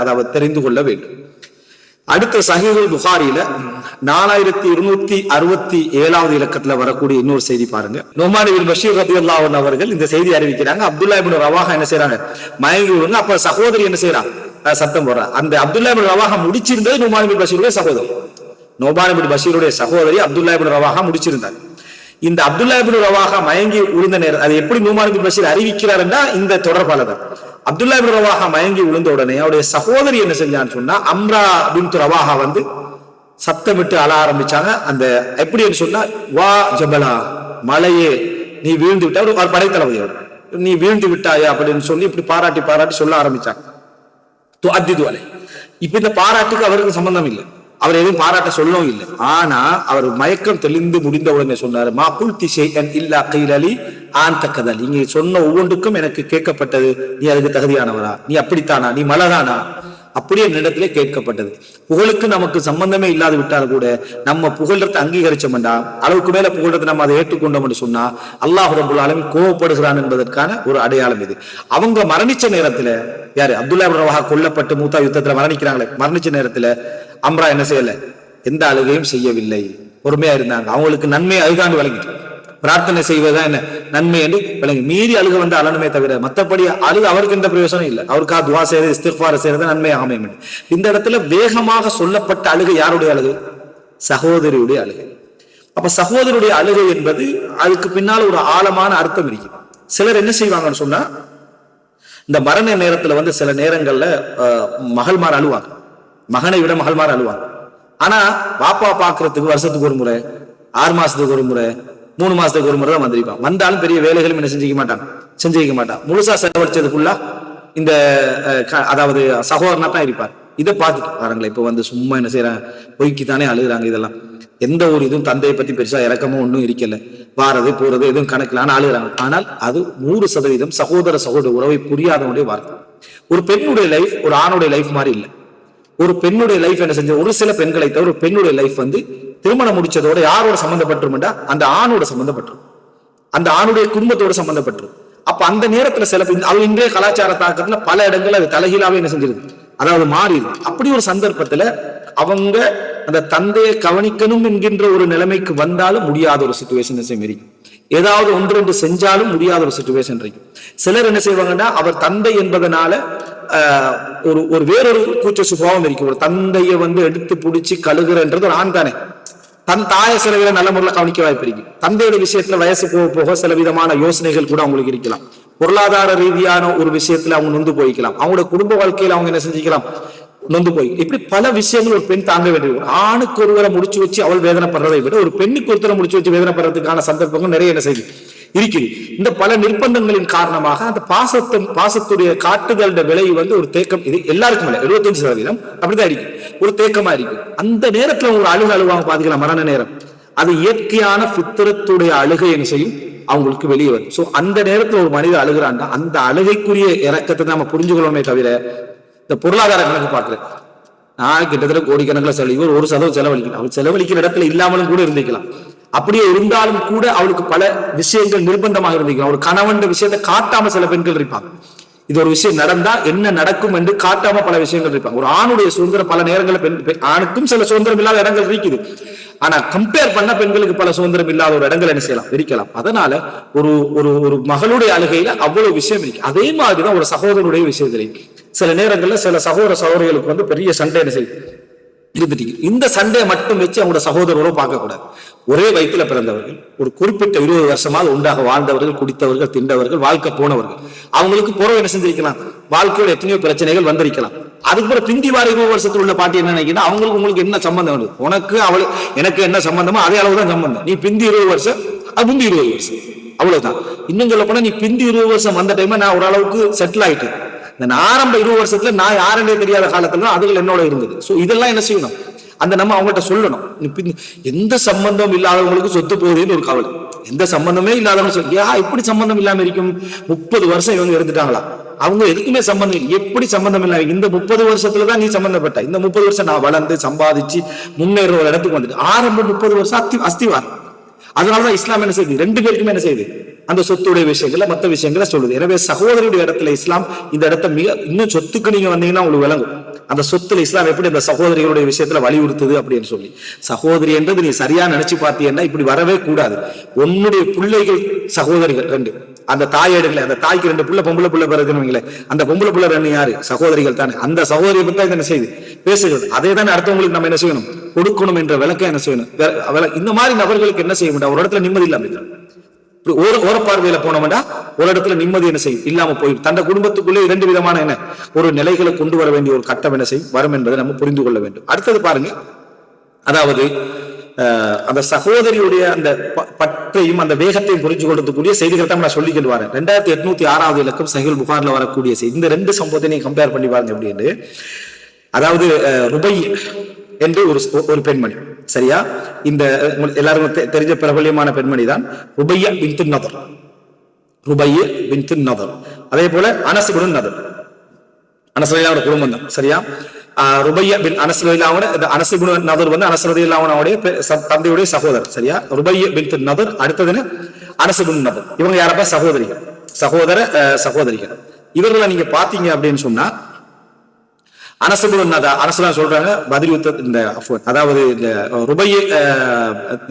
அதாவது தெரிந்து கொள்ள வேண்டும். அடுத்த சஹீஹுல் புகாரியில 4267வது இலக்கத்துல வரக்கூடிய இன்னொரு செய்தி பாருங்க. நுமான் இப்னு பஷீர் ரலியல்லாஹு அன்ஹு அவர்கள் இந்த செய்தி அறிவிக்கிறாங்க. அப்துல்லா இப்னு ரவாஹா என்ன செய்யறாங்க, மயங்கி விடுங்க. அப்ப சகோதரி என்ன செய்யறாங்க, சத்தம் போடுறா. அந்த அப்துல்லா இப்னு ரவாஹா முடிச்சிருந்தது நுமான் இப்னு பஷீருடைய சகோதரி. நுமான் இப்னு பஷீருடைய சகோதரி அப்துல்லா இப்னு ரவாஹா முடிச்சிருந்தார். இந்த அப்துல்லா இப்னு ரவாஹா மயங்கி விழுந்த நேரம் அது எப்படி நுமான் இப்னு பஷீர் அறிவிக்கிறார் என்றா இந்த தொடர்பால தான். அப்துல்லா இப்னு ரவாஹா மயங்கி விழுந்த உடனே அவருடைய சகோதரி என்ன செஞ்சான்னு சொன்னா, அம்ரா பின்த் ரவாஹா வந்து சத்தமிட்டு அழ ஆரம்பிச்சாங்க. அந்த எப்படி சொன்னா, வா ஜபலா, மலையே நீ வீழ்ந்து விட்டா, ஒரு படைத்தளபதி அவர், நீ வீழ்ந்து விட்டாயா அப்படின்னு சொல்லி இப்படி பாராட்டி பாராட்டி சொல்ல ஆரம்பிச்சாங்க. இப்ப இந்த பாராட்டுக்கு அவருக்கு சம்பந்தம் இல்லை, அவர் எதுவும் பாராட்ட சொல்லவும் இல்லை. ஆனா அவர் மயக்கம் தெளிந்து முடிந்த உடனே சொன்னாரு, மா குல்தி ஷைஅன் இல்லா கைலலி ஆன் தக்கதல், நீங்க சொன்ன ஒவ்வொன்றுக்கும் எனக்கு கேட்கப்பட்டது, நீ அதுக்கு தகுதியானவரா, நீ அப்படித்தானா, நீ மலதானா, அப்படியே என்னிடத்திலே கேட்கப்பட்டது. புகழுக்கு நமக்கு சம்பந்தமே இல்லாது விட்டாலும் கூட நம்ம புகழத்தை அங்கீகரிச்சோம்டா, அளவுக்கு மேல புகழத்தை நம்ம அதை ஏற்றுக்கொண்டோம் சொன்னா அல்லாஹ் ரப்பல் ஆலமீன் கோபப்படுகிறான் என்பதற்கான ஒரு அடையாளம் இது. அவங்க மரணிச்ச நேரத்துல, யாரு அப்துல்லா இப்னு ரவாஹா கொல்லப்பட்டு மூத்தா யுத்தத்துல மரணிக்கிறாங்களே, மரணிச்ச நேரத்துல அம்ரா என்ன செய்யல, எந்த அழுகையும் செய்யவில்லை, பொறுமையா இருந்தாங்க. அவங்களுக்கு நன்மை அழுகாண்டு வழங்கிட்டு, பிரார்த்தனை செய்வதா என்ன நன்மை என்று விளங்கி மீறி அழுக வந்து அழனுமே தவிர மற்றபடி அழுக அவருக்கு எந்த பிரயோசனம் இல்லை. அவருக்கா துவா செய்யறது, இஸ்திக்ஃபார் செய்யறது நன்மை அமையும். இந்த இடத்துல வேகமாக சொல்லப்பட்ட அழுகை யாருடைய அழுகை, சகோதரியுடைய அழுகை. அப்ப சகோதரியுடைய அழுகை என்பது அதுக்கு பின்னால் ஒரு ஆழமான அர்த்தம் இருக்கு. சிலர் என்ன செய்வாங்கன்னு சொன்னா, இந்த மரண நேரத்துல வந்து சில நேரங்கள்ல மகள்மார் அழுவாங்க, மகனை விட மகள்மார் அழுவாங்க. ஆனா பாப்பா பாக்குறதுக்கு வருஷத்துக்கு ஒரு முறை, 6 மாசத்துக்கு ஒரு முறை, 3 மாசத்துக்கு ஒரு முறை தான் வந்திருப்பான். வந்தாலும் பெரிய வேலைகளும் என்ன செஞ்சிக்க மாட்டான். முழுசா செலவழிச்சதுக்குள்ள இந்த அதாவது சகோதரனா தான் இருப்பார். இதை பார்த்துட்டு பாருங்களேன், இப்ப வந்து சும்மா என்ன செய்யறாங்க, பொய்க்குத்தானே அழுகுறாங்க. இதெல்லாம் எந்த ஒரு இதுவும் தந்தையை பத்தி பெருசா இறக்கமும் ஒன்றும் இருக்கல, வாரது போறது எதுவும் கணக்கிலான ஆளுகிறாங்க. ஆனால் அது 100% சகோதர சகோதர உறவை புரியாதவனுடைய வார்த்தை. ஒரு பெண்ணுடைய லைஃப் ஒரு ஆணுடைய லைஃப் மாதிரி இல்லை. ஒரு பெண்ணுடைய லைஃப் என்ன செஞ்ச, ஒரு சில பெண்களை தவிர ஒரு பெண்ணுடைய லைஃப் திருமணம் முடிச்சதோட யாரோட சம்பந்தப்பட்டுருமெண்டா அந்த ஆணோட சம்பந்தப்பட்டுரும், அந்த ஆணுடைய குடும்பத்தோட சம்பந்தப்பட்டுரும். அப்ப அந்த நேரத்துல சில அவ இன்றைய கலாச்சார தாக்கத்துல பல இடங்கள்ல அது தலைகீழாவே என்ன செஞ்சிருது, அதாவது மாறிடுது. அப்படி ஒரு சந்தர்ப்பத்துல அவங்க அந்த தந்தையை கவனிக்கணும் என்கின்ற ஒரு நிலைமைக்கு வந்தாலும் முடியாத ஒரு சிச்சுவேஷன் இருக்கும். ஏதாவது ஒன்று செஞ்சாலும் முடியாத ஒரு சிச்சுவேஷன் இருக்கும். சிலர் என்ன செய்வாங்கன்னா, அவர் தந்தை என்பதனால ஒரு வேறொரு கூச்ச சுபாவம் இருக்கு. ஒரு தந்தையை எடுத்து பிடிச்சி கழுகுறன்றது ஒரு ஆண் தானே, தன் தாய சில வித நல்ல முறையில் கவனிக்க வாய்ப்பு இருக்கு. தந்தையோட விஷயத்துல வயசு போக போக சில விதமான யோசனைகள் கூட அவங்களுக்கு இருக்கலாம். பொருளாதார ரீதியான ஒரு விஷயத்துல அவங்க நொந்து போய்க்கலாம். அவங்களோட குடும்ப வாழ்க்கையில அவங்க என்ன செஞ்சுக்கலாம், நொந்து போய். இப்படி பல விஷயங்கள் ஒரு பெண் தாங்க வேண்டியது. ஆணுக்கு ஒருவரை முடிச்சு வச்சு அவள் வேதனைப்படுறதை விட ஒரு பெண்ணுக்கு ஒருத்தரை முடிச்சு வச்சு வேதனைப்படுறதுக்கான சந்தர்ப்பங்கள் நிறைய என்ன செய்யுது இருக்குது. இந்த பல நிர்பந்தங்களின் காரணமாக அந்த பாசத்துடைய காட்டுதல் விலை ஒரு தேக்கம், இது எல்லாருக்கும் இல்லை, 75% அப்படிதான் இருக்கு, ஒரு தேக்கமா இருக்கு. அந்த நேரத்துல ஒரு அழுவாங்க பாத்துக்கலாம், மரண நேரம். அது இயற்கையான பித்திரத்துடைய அழுகை என்ன செய்யும், அவங்களுக்கு வெளியே வரும். சோ அந்த நேரத்துல ஒரு மனிதர் அழுகிறான்னா அந்த அழுகைக்குரிய இறக்கத்தை நம்ம புரிஞ்சுக்கணுமே தவிர இந்த பொருளாதார கணக்கு பார்க்கல. நான் கிட்டத்தட்ட கோடிக்கணக்கில் செலவு, ஒரு செலவழிக்கணும், அவள் செலவழிக்கிற இடத்துல இல்லாமலும் கூட இருந்திக்கலாம். அப்படியே இருந்தாலும் கூட அவளுக்கு பல விஷயங்கள் நிர்பந்தமாக இருந்திருக்கலாம். ஒரு கணவன் விஷயத்தை காட்டாம சில பெண்கள் இருப்பாங்க. இது ஒரு விஷயம் நடந்தா என்ன நடக்கும் என்று காட்டாம பல விஷயங்கள் இருப்பாங்க. ஒரு ஆணுடைய சுதந்திரம் பல நேரங்களில் ஆணுக்கும் சில சுதந்திரம் இல்லாத இடங்கள் இருக்குது. ஆனா கம்பேர் பண்ண பெண்களுக்கு பல சுதந்திரம் இல்லாத ஒரு இடங்கள் என்ன செய்யலாம், இருக்கலாம். அதனால ஒரு ஒரு மகளுடைய அழுகையில அவ்வளவு விஷயம் இருக்கு. அதே மாதிரிதான் ஒரு சகோதரனுடைய விஷயத்திலே சில நேரங்கள்ல சில சகோதர சகோதரிகளுக்கு பெரிய சண்டை என்ன செய்யுது இருந்துட்டு. இந்த சண்டையை மட்டும் வச்சு அவங்களோட சகோதரரும் பார்க்க கூடாது. ஒரே வயிற்றுல பிறந்தவர்கள், ஒரு குறிப்பிட்ட 20 வருஷமாக உண்டாக வாழ்ந்தவர்கள், குடித்தவர்கள், திண்டவர்கள், வாழ்க்கை போனவர்கள், அவங்களுக்கு புறம் என்ன செஞ்சிருக்கலாம், வாழ்க்கையோட எத்தனையோ பிரச்சனைகள் வந்திருக்கலாம். அதுக்கப்புறம் பிந்தி வார 20 வருஷத்துல உள்ள பாட்டி என்ன நினைக்கிறேன், அவங்களுக்கு உங்களுக்கு என்ன சம்பந்தம், உனக்கு அவள் எனக்கு என்ன சம்பந்தமோ அதே அளவுதான் சம்பந்தம். நீ பிந்தி 20 வருஷம், அது முந்தி 20 வருஷம், அவ்வளவுதான். இன்னும் சொல்ல போனா நீ பிந்தி 20 வருஷம் வந்த டைம் நான் ஓரளவுக்கு செட்டில் ஆயிட்டு, இந்த ஆரம்ப 20 வருஷத்துல நான் யாருன்னே தெரியாத காலத்துல அதுகள் என்னோட இருந்தது. சோ இதெல்லாம் என்ன செய்யணும், அந்த நம்ம அவங்கள்ட்ட சொல்லணும். எந்த சம்பந்தம் இல்லாதவங்களுக்கு சொத்து போகுதுன்னு ஒரு கவலை, எந்த சம்பந்தமே இல்லாதவங்க எப்படி சம்பந்தம் இல்லாம இருக்கும். 30 வருஷம் இவங்க இருந்துட்டாங்களா, அவங்க எதுக்குமே சம்பந்தம் இல்லை. எப்படி சம்பந்தம் இல்லாம இந்த 30 வருஷத்துலதான் நீ சம்பந்தப்பட்ட, இந்த 30 வருஷம் நான் வளர்ந்து சம்பாதிச்சு முன்னேற ஒரு இடத்துக்கு வந்துட்டு ஆரம்ப 30 வருஷம் அஸ்திவாரம். அதனாலதான் இஸ்லாம் என்ன செய்யுது, ரெண்டு பேருக்குமே என்ன செய்யுது, அந்த சொத்துடைய விஷயங்கள மற்ற விஷயங்களை சொல்லுது. எனவே சகோதரியுடைய இடத்துல இஸ்லாம் இந்த இடத்த மிக இன்னும் சொத்துக்கு நீங்க வந்தீங்கன்னா உங்களுக்கு விளங்கும் அந்த சொத்துல இஸ்லாம் எப்படி அந்த சகோதரிகளுடைய விஷயத்துல வலியுறுத்துது அப்படின்னு சொல்லி. சகோதரி என்றது நீ சரியா நினைச்சு பார்த்தீங்கன்னா இப்படி வரவே கூடாது. உன்னுடைய பிள்ளைகள் சகோதரிகள் ரெண்டு, அந்த தாய் எடுக்கல, அந்த தாய்க்கு 2 பிள்ளை பொம்பளை பிள்ளை பிறகுன்னு, அந்த பொம்பளை பிள்ளை 2 யாரு, சகோதரிகள் தானே. அந்த சகோதரியை பத்தி என்ன செய்யுது பேசுகிறது, அதே தானே அடுத்தவங்களுக்கு நம்ம என்ன செய்யணும், கொடுக்கணும் என்ற விளக்கம் என்ன செய்யணும். இந்த மாதிரி நபர்களுக்கு என்ன செய்ய முடியும், ஒரு இடத்துல நிம்மதி இல்லாம ஒரு பார்வையில போனோம்னா ஒரு இடத்துல நிம்மதி என்ன செய்யும் இல்லாம போயிடும். தந்த குடும்பத்துக்குள்ளே 2 விதமான என்ன ஒரு நிலைகளை கொண்டு வர வேண்டிய ஒரு கட்டம் என்ன செய்யும் வரும் என்பதை நம்ம புரிந்து கொள்ள வேண்டும். அடுத்தது பாருங்க, அதாவது அந்த சகோதரியுடைய அந்த பற்றையும் அந்த வேகத்தையும் புரிஞ்சு கொள்ளக்கூடிய செய்திகளை தான் நான் சொல்லிக்கிட்டு வரேன். 2806வது இலக்கம் சஹீஹுல் புகாரில வரக்கூடிய செய்தி. இந்த 2 சம்பவத்தை நீங்க கம்பேர் பண்ணி பாருங்க அப்படின்னு. அதாவது ருபை என்று ஒரு பெண்மணி, சரியா, இந்த எல்லாருக்கும் தெரிஞ்ச பிரபல்யமான பெண்மணி தான் ருபையா பின்த் நதர். ருபையா பின்த் நதர், அதே போல அனஸ் இப்னு நதர், அனஸ் ரலியல்லாஹு அன்ஹு குடும்பம் தான், சரியா. ருபையா பின் அனஸ் ரலியல்லாஹு அன்ஹு, அனஸ் இப்னு நதர் அனஸ் ரலியல்லாஹு அன்ஹுடைய தந்தையுடைய சகோதரர், சரியா. ருபையா பின்த் நதர், அடுத்தது அனஸ் இப்னு நதர். இவங்க யாரப்பா, சகோதரிகள், சகோதரிகள். இவர்களை நீங்க பாத்தீங்க அப்படின்னு சொன்னா அரசு சொல்றாங்க பதில் இந்த அதாவது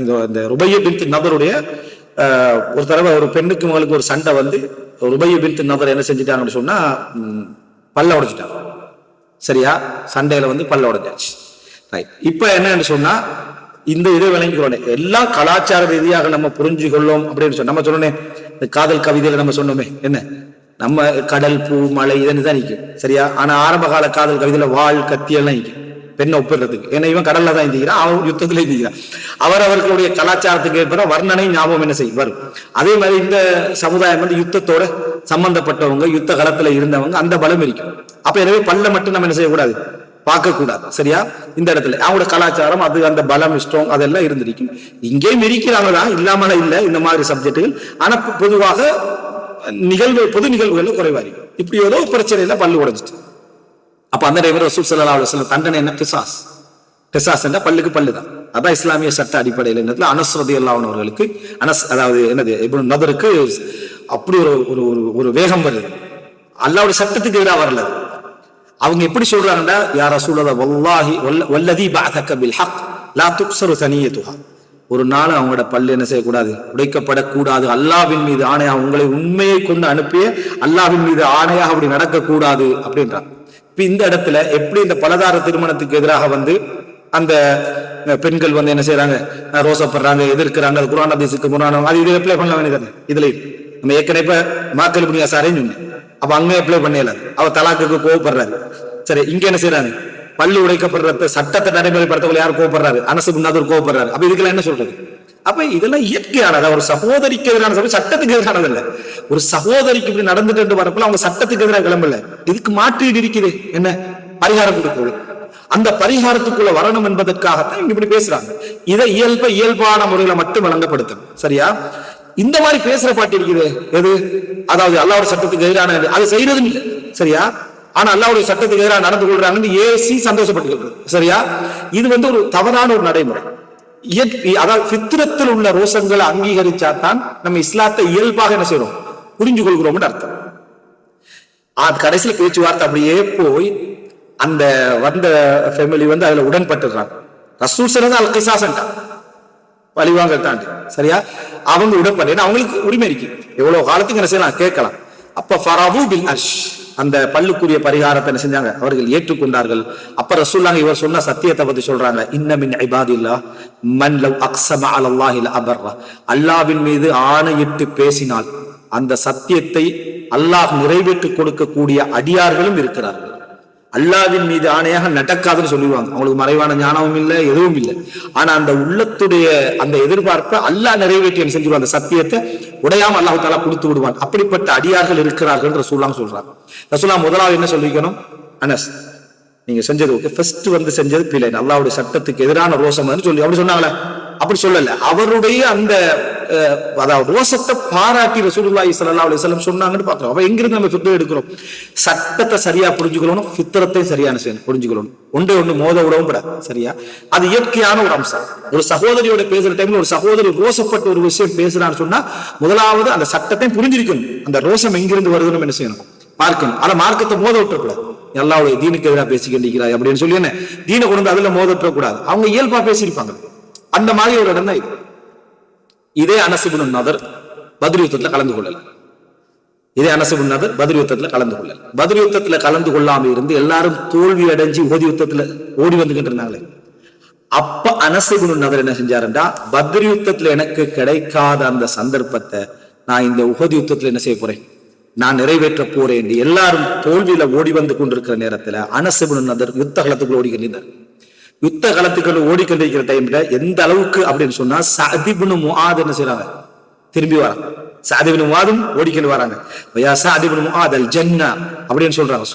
இந்த ருபைய பின்த் நதருடைய ஒரு தடவை ஒரு பெண்ணுக்கு மகளுக்கு ஒரு சண்டை வந்து ருபைய பின்த் நதர் என்ன செஞ்சுட்டாங்கன்னு சொன்னா பல்ல உடைச்சிட்டாங்க, சரியா. சண்டையில வந்து பல்ல உடைஞ்சாச்சு. ரைட். இப்ப என்னன்னு சொன்னா இந்த இதை விளங்கிக்கிறோம், எல்லா கலாச்சார ரீதியாக நம்ம புரிஞ்சு கொள்ளும் அப்படின்னு சொன்ன நம்ம சொன்னோன்னே இந்த காதல் கவிதையில நம்ம சொன்னோமே என்ன, நம்ம கடல் பூ மலை இதன்னுதான் நிற்கும், சரியா. ஆனா ஆரம்ப கால காதல் கவிதையில வாழ் கத்தி எல்லாம் நிற்கும் பெண்ணை ஒப்பிடுறதுக்கு. ஏன்னா இவன் கடல்ல தான் இருந்துக்கிறான், அவன் யுத்தத்துல இருந்துக்கிறான். அவர்களுடைய கலாச்சாரத்துக்கு ஏற்ப வர்ணனை ஞாபகம் என்ன செய்யும் வரும். அதே மாதிரி இந்த சமுதாயம் வந்து யுத்தத்தோட சம்பந்தப்பட்டவங்க, யுத்த காலத்துல இருந்தவங்க, அந்த பலம் இருக்கும். அப்ப எனவே பல்ல மட்டும் நம்ம என்ன செய்யக்கூடாது பார்க்க கூடாது. சரியா? இந்த இடத்துல அவங்களோட கலாச்சாரம் அது அந்த பலம் ஸ்ட்ராங் அதெல்லாம் இருந்திருக்கும். இங்கேயும் இருக்கிறாங்க தான், இல்லாமல இல்லை இந்த மாதிரி சப்ஜெக்டுகள். ஆனா பொதுவாக பொது நிகழ்வுகள் குறைவா இருக்கும். இப்படி ஏதோ பிரச்சனையில பல்லு உடைஞ்சிட்டு, அப்ப அந்த டைம்ல ரசூல் ஸல்லல்லாஹு அலைஹி வஸல்லம் தண்டனை என்ன? கிசாஸ் என்ற பல்லுக்கு பல்லுதான். அதான் இஸ்லாமிய சட்ட அடிப்படையில் என்னதுல அனஸ் ரலியல்லாஹு அன்ஹு அவர்களுக்கு அதாவது என்னது இப்னு நதருக்கு அப்படி ஒரு ஒரு வேகம் வருது. அல்லாஹ்வுடைய சட்டத்துக்கு எதிராக வரல. அவங்க எப்படி சொல்றாங்கன்னா, யா ரசூலல்லாஹ் வல்லாஹி வல்லதி பஅதக பில் ஹக் லா துக்ஸரு தனியதுஹா, ஒரு நாள் அவங்களோட பல்லு என்ன செய்யக்கூடாது? உடைக்கப்படக்கூடாது. அல்லாஹ்வின் மீது ஆணையாக, உங்களை உண்மையை கொண்டு அனுப்பிய அல்லாஹ்வின் மீது ஆணையாக அப்படி நடக்கக்கூடாது அப்படின்றாங்க. இப்ப இந்த இடத்துல எப்படி இந்த பலதார திருமணத்துக்கு எதிராக அந்த பெண்கள் என்ன செய்யறாங்க? ரோசப்படுறாங்க, எதிர்க்கிறாங்க. அது குர்ஆன் ஹதீஸுக்கு முரணான அது இதை அப்ளை பண்ண வேண்டியது. இதுல நம்ம ஏற்கனவே இப்ப மாக்கல் புனியா சாரேன்னு சொன்னேன். அப்ப அங்கே அப்ளை பண்ணல, அவ தலாக்குக்கு கோவப்படுறாரு. சரி, இங்க என்ன செய்யறாங்க? பல்லு உடைக்கப்படுற சட்டத்தை நடைமுறைப்படுத்தவங்க யாரும் கோவப்படுறாரு? அனஸ் இப்னு நதர் கோவப்படுறாரு. அப்ப இதுக்கெல்லாம் என்ன சொல்றது? அப்ப இதெல்லாம் இயற்கையானது. ஒரு சகோதரிக்கு எதிரான சட்டத்துக்கு எதிரானது இல்ல. ஒரு சகோதரிக்கு இப்படி நடந்துட்டு வரப்பல அவங்க சட்டத்துக்கு எதிராக கிளம்பல. இதுக்கு மாற்றீடு இருக்குது, என்ன பரிகாரம் கொடுக்கணும். அந்த பரிகாரத்துக்குள்ள வரணும் என்பதற்காகத்தான் இங்க இப்படி பேசுறாங்க. இதை இயல்பான முறையில மட்டும் வழங்கப்படுத்தணும். சரியா? இந்த மாதிரி பேசுற பாட்டு இருக்குது எது? அதாவது அல்லாஹ்வுடைய சட்டத்துக்கு எதிரான அது செய்யறதும் இல்லை. சரியா? ஆனா அல்லாஹ்வுடைய சட்டத்துக்கு எதிராக நடந்து கொள்றாங்கன்னு ஏசி சந்தோஷப்பட்டு. சரியா? இது ஒரு தவறான ஒரு நடைமுறை. அதாவது ஃபித்ரத்தில் உள்ள ரோசங்களை அங்கீகரிச்சாதான் நம்ம இஸ்லாத்தை இயல்பாக என்ன செய்யறோம்? புரிஞ்சு கொள்கிறோம் அர்த்தம். அது கடைசியில் பேச்சுவார்த்தை அப்படியே போய் அந்த வந்த ஃபேமிலி அதுல உடன்பட்டுறாங்க. ரசூல் ஸல்லல்லாஹு அலைஹி வஸல்லம் பழிவாங்க தாண்டி. சரியா? அவங்க உடன்பட்டு, ஏன்னா அவங்களுக்கு உரிமை இருக்கு, எவ்வளவு காலத்துக்கு என்ன செய்யலாம், கேட்கலாம். அப்ப ஃபரது பில் அர்ஷ், அந்த பல்லுக்குரிய பரிகாரத்தை என்ன செஞ்சாங்க? அவர்கள் ஏற்றுக்கொண்டார்கள். அப்ப ரசூலுல்லாஹ் இவர் சொன்ன சத்தியத்தை பத்தி சொல்றாங்க. இன்ன மின் இபாதில்லாஹ் மன் லவ் அக்ஸம அலல்லாஹி லஅபர்ர, அல்லாஹ்வின் மீது ஆணையிட்டு பேசினால் அந்த சத்தியத்தை அல்லாஹ் நிறைவேற்றி கொடுக்கக்கூடிய அடியார்களும் இருக்கிறார்கள். அல்லாஹ்வின் மீது ஆணையாக நடக்காதுன்னு சொல்லிடுவாங்க. அவங்களுக்கு மறைவான ஞானமும் இல்லை, எதுவும் இல்லை. ஆனா அந்த உள்ளத்துடைய அந்த எதிர்பார்ப்பை அல்லாஹ் நிறைவேற்றி செஞ்சிருவான். அந்த சத்தியத்தை உடையாம அல்லாஹ் தஆலா கொடுத்து விடுவான். அப்படிப்பட்ட அடியார்கள் இருக்கிறார்கள் ரசூலுல்லாஹ் சொல்றாங்க. ரசூலுல்லாஹ் முதலாவது என்ன சொல்லிக்கணும்? அனஸ், நீங்க செஞ்சது ஓகே, ஃபர்ஸ்ட் செஞ்சது பிழை, அல்லாஹ்வுடைய சட்டத்துக்கு எதிரான ரோசம் சொல்லி அப்படி சொன்னாங்களே, அப்படி சொல்லல. அவருடைய அந்த அதாவது ரோசத்தை பாராட்டி ரசூலுல்லாஹி ஸல்லல்லாஹு அலைஹி வஸல்லம் சொன்னாங்கன்னு பாக்குறோம். அப்ப எங்கிருந்து நம்ம ஃபித்ரா எடுக்கிறோம்? சட்டத்தை சரியா புரிஞ்சுக்கணும், ஃபித்ரத்தையும் சரியான புரிஞ்சுக்கணும். ஒன்று மோத விடவும் கூடாது. சரியா? அது இயற்கையான ஒரு அம்சம். ஒரு சகோதரியோட பேசுற டைம்ல ஒரு சகோதரி ரோசப்பட்ட ஒரு விஷயம் பேசுறான்னு சொன்னா முதலாவது அந்த சட்டத்தை புரிஞ்சிருக்கணும். அந்த ரோசம் எங்கிருந்து வருதுன்னு என்ன செய்யணும்? பார்க்கணும். ஆனா மார்க்கத்தை மோத விட்டுறக்கூடாது. அல்லாஹ்வுடைய தீனுக்கு எதிராக பேசிக்கிட்டிருக்கிறாய் அப்படின்னு சொல்லி என்ன தீனை கொண்டு அதுல மோத விட்டுறக்கூடாது. அவங்க இயல்பா பேசியிருப்பாங்க. அந்த மாதிரி ஒரு இடம் தான் இது. இதே அனஸ் இப்னு நதர் பத்ர் யுத்தத்துல கலந்து கொள்ளல. பத்ர் யுத்தத்துல கலந்து கொள்ளாம இருந்து எல்லாரும் தோல்வி அடைஞ்சு உஹது யுத்தத்துல ஓடி வந்துகிட்டு இருந்தாங்களே. அப்ப அனஸ் இப்னு நதர் என்ன செஞ்சாருன்னா, பத்ர் யுத்தத்துல எனக்கு கிடைக்காத அந்த சந்தர்ப்பத்தை நான் இந்த உஹது யுத்தத்துல என்ன செய்ய போறேன், நான் நிறைவேற்ற போறேன். எல்லாரும் தோல்வியில ஓடி வந்து கொண்டிருக்கிற நேரத்துல அனஸ் இப்னு நதர் யுத்த களத்துக்குள்ள ஓடிக்கிட்டு யுத்த களத்துக்குள்ள ஓடிக்கொண்டிருக்கிற டைம்ல எந்த அளவுக்கு அப்படின்னு சொன்னா, சஅத் இப்னு முஆத் என்ன செய்றாங்க, திரும்பி வராங்க. சஅத் இப்னு முஆதும் ஓடிக்கொண்டு வராங்க. யா சஅத் இப்னு முஆத் அல் ஜன்னா அப்படின்னு சொல்றாங்க.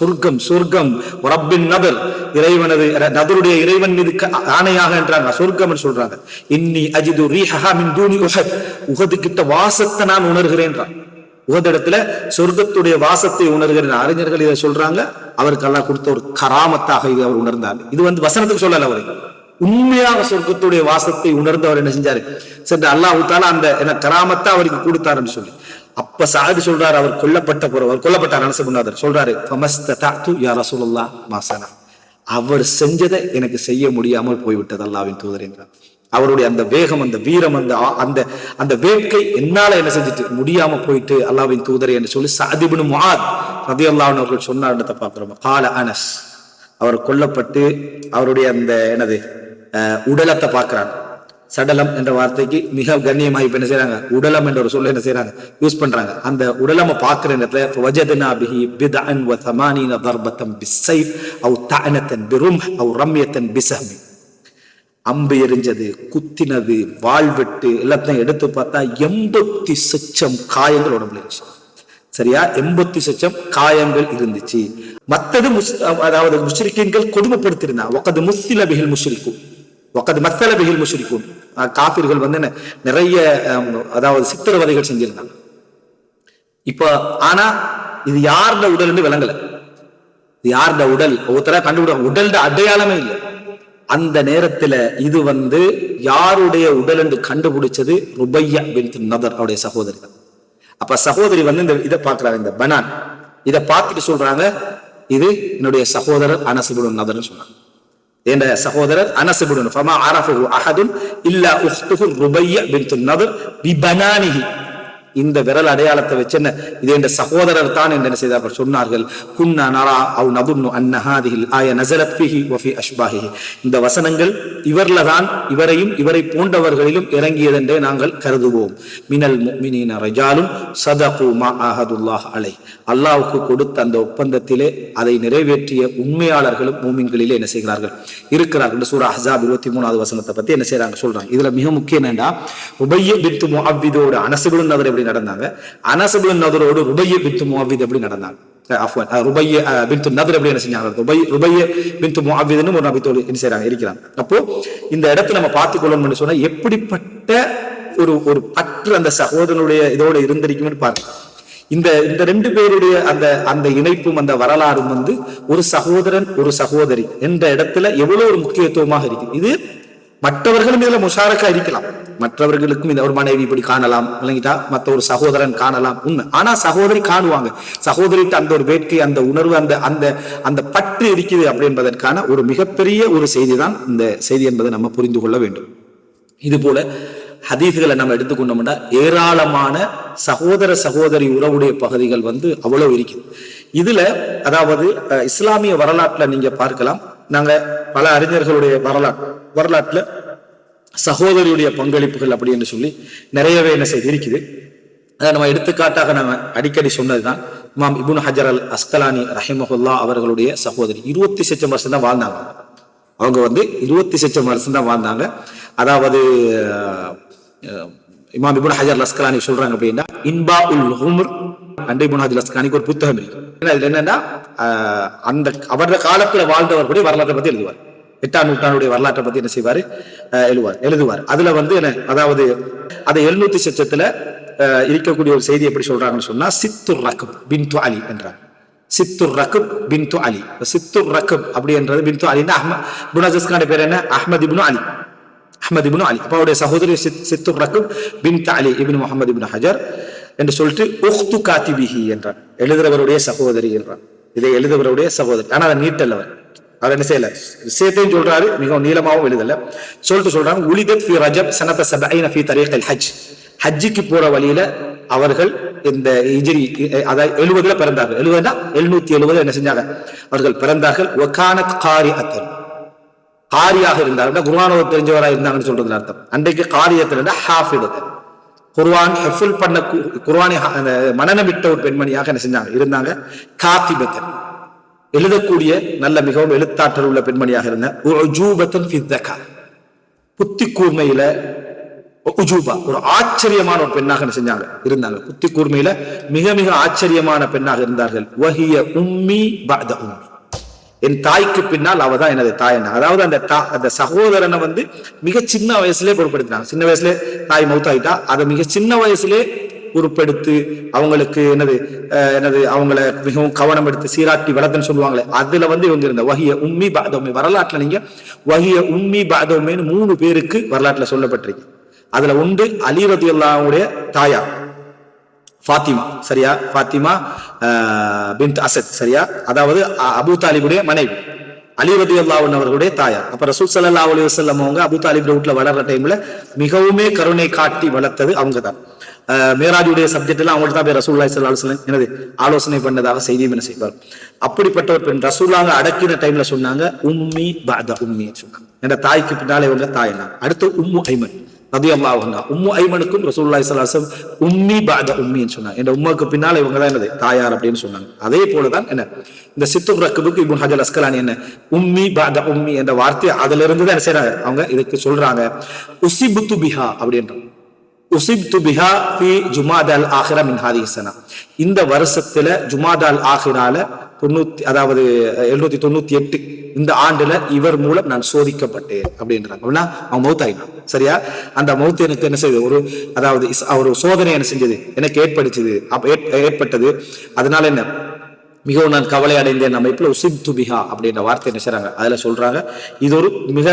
சொர்க்கம் ரப்பின் நதர், இறைவனது நதருடைய இறைவன் மீது ஆணையாக என்றாங்க, சொர்க்கம் சொல்றாங்க. இன்னி அஜிது ரீஹஹா மின் தூனி உஹத், உஹது கிட்ட வாசத்தை நான் உணர்கிறேன்றான். உஹது இடத்துல சொர்க்கத்துடைய வாசத்தை உணர்கிற அறிஞர்கள் இதை சொல்றாங்க. அவருக்கு அல்லாஹ் கொடுத்த ஒரு கராமத்தாக இது அவர் உணர்ந்தார். இது வசனத்துக்கு சொல்லல, அவரு உண்மையாக சொர்க்கத்துடைய வாசத்தை உணர்ந்தவர் என்ன செஞ்சாரு, சென்று அல்லாஹ் தஆலா அந்த என்ன கராமத்தை அவருக்கு கொடுத்தாருன்னு சொல்லி. அப்ப சஅத் சொல்றாரு, அவர் கொல்லப்பட்டார். அனஸ் இப்னு நதர் சொல்றாரு, ஃபமஸ்ததஅது யா ரசூலுல்லாஹ் மா ஸனா, அவர் செஞ்சதை எனக்கு செய்ய முடியாமல் போய்விட்டது அல்லாஹ்வின் தூதர் என்றார். அவருடைய அந்த வேகம், அந்த வீரம், அந்த வேட்கை என்னால என்ன செஞ்சுட்டு முடியாம போயிட்டு அல்லாஹ்வின் தூதரே என்று சொல்லி சஅத் இப்னு முஆத் ரலியல்லாஹு அன்ஹு அவர்கள் சொன்னார்ன்றத பார்க்கிறோம். கால அனஸ், அவர் கொல்லப்பட்டு அவருடைய அந்த என்னது உடலத்தை பார்க்கிறாங்க. சடலம் என்ற வார்த்தைக்கு மிக கண்ணியமாக இப்ப என்ன செய்யறாங்க, உடலம் என்ற ஒரு சொல்ல என்ன செய்யறாங்க, யூஸ் பண்றாங்க. அந்த உடலம பார்க்கிற இடத்துல வஜத்னா பிஹி பித்அன் வ 80 தர்பத்தன் பிஸ்ஸைஃப் அவ் தஅனத்தன் பிரும்ஹ் அவ் ரம்யத்தன் பிஸஹ்மி, அம்பு எரிஞ்சது, குத்தினது, வாழ்வெட்டு எல்லாத்தையும் எடுத்து பார்த்தா 80 லட்சம் காயங்கள் உடம்புல இருந்துச்சு. சரியா? 80 லட்சம் காயங்கள் இருந்துச்சு. மத்தது அதாவது முஷ்ரிக்கீன்கள் கொடுமைப்படுத்திருந்தாங்க. வகத் முஸ்ஸில பிஹில் முஷ்ரிகூன் வகத் மஸ்ஸல பிஹில் முஷ்ரிகூன், காஃபிர்கள் வந்து நிறைய அதாவது சித்திரவதைகள் செஞ்சிருந்தாங்க. இப்ப ஆனா இது யாருடைய உடல் விளங்கல, இது யாருடைய உடல் ஒருத்தர கண்டுபிட உடல்ட அடையாளமே இல்லை. அந்த நேரத்துல இது வந்து யாருடைய உடல் என்று கண்டுபிடிச்சது ருபையா பின்த் நதர் அவருடைய சகோதரி. அப்ப சகோதரி வந்து இந்த இதை பாக்குறாங்க, இந்த பனான் இதை பார்த்துட்டு சொல்றாங்க, இது என்னுடைய சகோதரர் அனஸ் இப்னு நதர்னு சொன்னாங்க. என்ற சகோதரர் அனஸ் இப்னு ஃபமா அரஃபஹு அஹதுன் இல்லா உக்துஹு ருபையா பின்த் நதர் பிபனானிஹி. இந்த விரல் அடையாளத்தை வச்சு என்ன இது என்ற சகோதரர் தான் என்று செய்தார்கள் சொன்னார்கள். குன்னா நரா அவ் நதுன்னு அன்ன ஹாதிஹில் ஆய நஸலத் ஃபீஹி வ ஃபீ அஷ்பாஹிஹி. இந்த வசனங்கள் இவர்ல தான் இவரையும் இவரை போன்றவர்களிலும் இறங்கியது என்றே நாங்கள் கருதுவோம். மினல் முஃமினீன ரிஜாலுன் ஸதகு மா ஆஹதுல்லாஹ் அலைஹி. அல்லாஹ்வுக்கு கொடுத்த அந்த ஒப்பந்தத்திலே அதை நிறைவேற்றிய உண்மையாளர்களும் மூமின்களிலே என்ன செய்கிறார்கள் இருக்கிறார்கள். சூரா அஹ்ஸாப் 23வது வசனத்தை பத்தி என்ன செய்றாங்க சொல்றாங்க. இதுல மிக முக்கியம் என்னன்னா, உபய்ய பின்த் முஅவ்விதோடு அனஸ் இப்னு நதர் நடந்தாங்க, அனஸ் இப்னு நதரோடு ருபைய பின்த் முஅவ்வித் எப்படி நடந்தாங்க, ருபைய பின்த் நதர் எப்படி என்ன செஞ்சாங்க, ருபைய பின்த் முஅவ்வித்னு ஒரு நபித்தோடு என்ன செய்றாங்க இருக்கிறாங்க. அப்போ இந்த இடத்துல நம்ம பார்த்துக்கொள்ளணும்னு சொன்னா எப்படிப்பட்ட ஒரு பற்று அந்த சகோதரனுடைய இதோட இருந்திருக்கும்னு பாருங்க. இந்த ரெண்டு பேருடைய அந்த இணைப்பும் அந்த வரலாறும் வந்து ஒரு சகோதரன் ஒரு சகோதரி என்ற இடத்துல எவ்வளவு ஒரு முக்கியத்துவமாக இருக்கு. இது மற்றவர்களும் இதுல முஷாரக்கா இருக்கலாம், மற்றவர்களுக்கும் இந்த ஒரு மனைவி இப்படி காணலாம், இல்லைங்கிட்டா மற்ற ஒரு சகோதரன் காணலாம் உண்மை. ஆனா சகோதரி காணுவாங்க, சகோதரிட்டு அந்த ஒரு வேட்கை அந்த உணர்வு அந்த அந்த அந்த பற்று இருக்குது அப்படின்றதற்கான ஒரு மிகப்பெரிய ஒரு செய்தி தான் இந்த செய்தி என்பதை நம்ம புரிந்து கொள்ள வேண்டும். இது போல ஹதீஸ்களை நம்ம எடுத்துக்கொண்டோம்னா ஏராளமான சகோதர சகோதரி உறவுடைய பகுதிகள் வந்து அவ்வளவு இருக்குது. இதுல அதாவது இஸ்லாமிய வரலாற்றுல நீங்க பார்க்கலாம், நாங்க பல அறிஞர்களுடைய வரலாற்றுல சகோதரியுடைய பங்களிப்புகள் அப்படி என்று சொல்லி நிறையவே என்ன செய்து இருக்குது. அதை நம்ம எடுத்துக்காட்டாக நம்ம அடிக்கடி சொன்னதுதான் இமாம் இப்னு ஹஜர் அல் அஸ்கலானி ரஹிமஹுல்லா அவர்களுடைய சகோதரி 26 வருஷம் தான் வாழ்ந்தாங்க. அவங்க வந்து 26 வருஷம் தான் வாழ்ந்தாங்க. அதாவது இமாம் இப்னு ஹஜர் அல் அஸ்கலானி சொல்றாங்க அப்படின்னா, இன்பா உல் ஹும்ர் அண்ட் இப்னு ஹஜர் அல் அஸ்கலானிக்கு ஒரு புத்தகம் இருக்கு. இதுல என்னன்னா அந்த அவருடைய காலத்துல வாழ்ந்தவர்களுடைய வரலாற்றை பத்தி எழுதுவார். 8ஆம் நூற்றாண்டுடைய வரலாற்றை பத்தி என்ன செய்வாரு எழுதுவார். அதுல வந்து என்ன அதாவது அதை 700 சச்சத்துல இருக்கக்கூடிய ஒரு செய்தி எப்படி சொல்றாங்கன்னு சொன்னா, சித்துர் ரக்ப் பின்து அலி என்றார். சித்துர் ரக்ப் பின்து அலி, சித்துர் ரக்ப் அப்படி என்றது பின்து அலின்னா இப்னு ஹஜர் அஸ்கலானி பேர் என்ன, அஹ்மத் இப்னு அலி. அஹ்மத் இப்னு அலி அப்ப அவருடைய சகோதரி சித்துர் ரக்ப் பின்து அலி இப்னு முஹம்மது இப்னு ஹஜர் என்று சொல்லிட்டு உக்து காத்திபிஹி என்றார், எழுதுறவருடைய சகோதரி என்றார். இதை எழுதுவருடைய சகோதரி. ஆனா அதை நீட்டல்லவர், அவர் என்ன செய்யல விஷயத்தையும் சொல்றாரு, மிகவும் நீளமாகவும் எழுதல. சொல்லிட்டு சொல்றாங்க, உலிதத் ஃபி ரஜப் சனத 70 ஃபி தரீக் அல் ஹஜ். ஹஜ்ஜுக்கு போற வழியில அவர்கள் இந்த ஹிஜ்ரி அதாவது 70ல பிறந்தார்கள். 70 770 என்ன செஞ்சாங்க அவர்கள் பிறந்தார்கள். வகானத் காரிஅத்தன், காரியாக இருந்தார்கள், குர்ஆன் ஓத தெரிஞ்சவராக இருந்தாங்கன்னு சொல்றதுல அர்த்தம். அன்றைக்கு காரியத்துல ஹாஃபிதத்தன், குர்ஆன் ஹிஃபுல் பண்ண குர்ஆனை மனனமிட்ட ஒரு பெண்மணியாக என்ன செஞ்சாங்க இருந்தாங்க. காத்திபத்தன், எழுதக்கூடிய நல்ல மிகவும் எழுத்தாற்றல் உள்ள பெண்மணியாக இருந்த. உஜூபத்தன் ஃபி ஸகா, புத்தி கூர்மையில உஜூபா ஒரு ஆச்சரியமான ஒரு பெண்ணாக என்ன செஞ்சாங்க இருந்தாங்க. புத்தி கூர்மையில மிக மிக ஆச்சரியமான பெண்ணாக இருந்தார்கள். வஹிய உம்மி பஅத உம்மி, என் தாய்க்கு பின்னால் அவ தான் எனது தாய். அதாவது அந்த சகோதரனை வந்து மிக சின்ன வயசுலேயே பொறுப்படுத்தினாங்க. சின்ன வயசுல தாய் மௌத்தாயிட்டா, அதை மிக சின்ன வயசுலேயே பொறுப்பெடுத்து அவங்களுக்கு என்னது அவங்கள மிகவும் கவனம் எடுத்து சீராட்டி வளர்த்துன்னு சொல்லுவாங்களே, அதுல வந்து இவங்க இருந்த வஹிய உம்மி பஅத உம்மி. வரலாற்றுல நீங்க வஹிய உம்மி பஅத உம்மின்னு 3 பேருக்கு வரலாற்றுல சொல்லப்பட்டிருக்கு. அதுல ஒன்று அலி ரலியல்லாஹு அன்ஹுடைய தாயார் ஃபாத்திமா, சரியா, ஃபாத்திமா பின்த் அசத், சரியா, அதாவது அபூ தாலிபுடைய மனைவி, அலி ரலியல்லாஹு அன்ஹு அவர்களுடைய தாயார். அப்ப ரசூல் ஸல்லல்லாஹு அலைஹி வஸல்லம் அவங்க அபூ தாலிப் வீட்டுல வளர்ற டைம்ல மிகவுமே கருணை காட்டி வளர்த்தது அவங்க தான். மேராஜுடைய சப்ஜெக்ட் எல்லாம் அவங்கள்ட்ட தான் போய் ரசூலுல்லாஹி ஸல்லல்லாஹு அலைஹி வஸல்லம் என்னது ஆலோசனை பண்ணதாக செய்தியும் என்ன செய்வார். அப்படிப்பட்ட ஒரு பெண் ரசூலுல்லாஹ் அடக்கின டைம்ல சொன்னாங்க உம்மி பஅத உம்மி சொன்னாங்க. என்ற தாய்க்கு பின்னாலே இவங்க தாய். அடுத்து உம்மு ஐமன் ரலியல்லாஹு அன்ஹா, உம்மு ஐமனுக்கும் ரசூலுல்லாஹி ஸல்லல்லாஹு அலைஹி வஸல்லம் உம்மி பஅத உம்மின்னு சொன்னாங்க. என்ற உம்முக்கு பின்னால இவங்க தான் என்னது தாயார் அப்படின்னு சொன்னாங்க. அதே போலதான் என்ன இந்த சித்துர் ரக்புக்கு இப்னு ஹஜர் அஸ்கலானி என்ன உம்மி பஅத உம்மி என்ற வார்த்தை அதுல இருந்து தான் என்ன செய்றாங்க அவங்க இதுக்கு சொல்றாங்க. உஸிப்து பிஹா அப்படின்றாங்க. உஸிப்து பிஹா ஃபி ஜுமாதல் ஆஹிரா மின் ஹாதிஹி ஸனா, இந்த வருஷத்துல ஜுமாதல் ஆஹிரால அதாவது 798 இந்த ஆண்டுல இவர் மூலம் நான் சோதிக்கப்பட்டேன் அப்படின்றாங்க. அப்படின்னா அவன் மௌத்தாயினான். சரியா? அந்த மௌத்து எனக்கு என்ன செய்யுது, அதாவது ஒரு சோதனை என்ன செஞ்சது, எனக்கு ஏற்பட்டது. அதனால என்ன, மிகவும் நான் கவலை அடைந்தேன் அமைப்புல உசிப் துபிஹா அப்படின்ற வார்த்தை என்ன செய்றாங்க, அதுல சொல்றாங்க. இது ஒரு மிக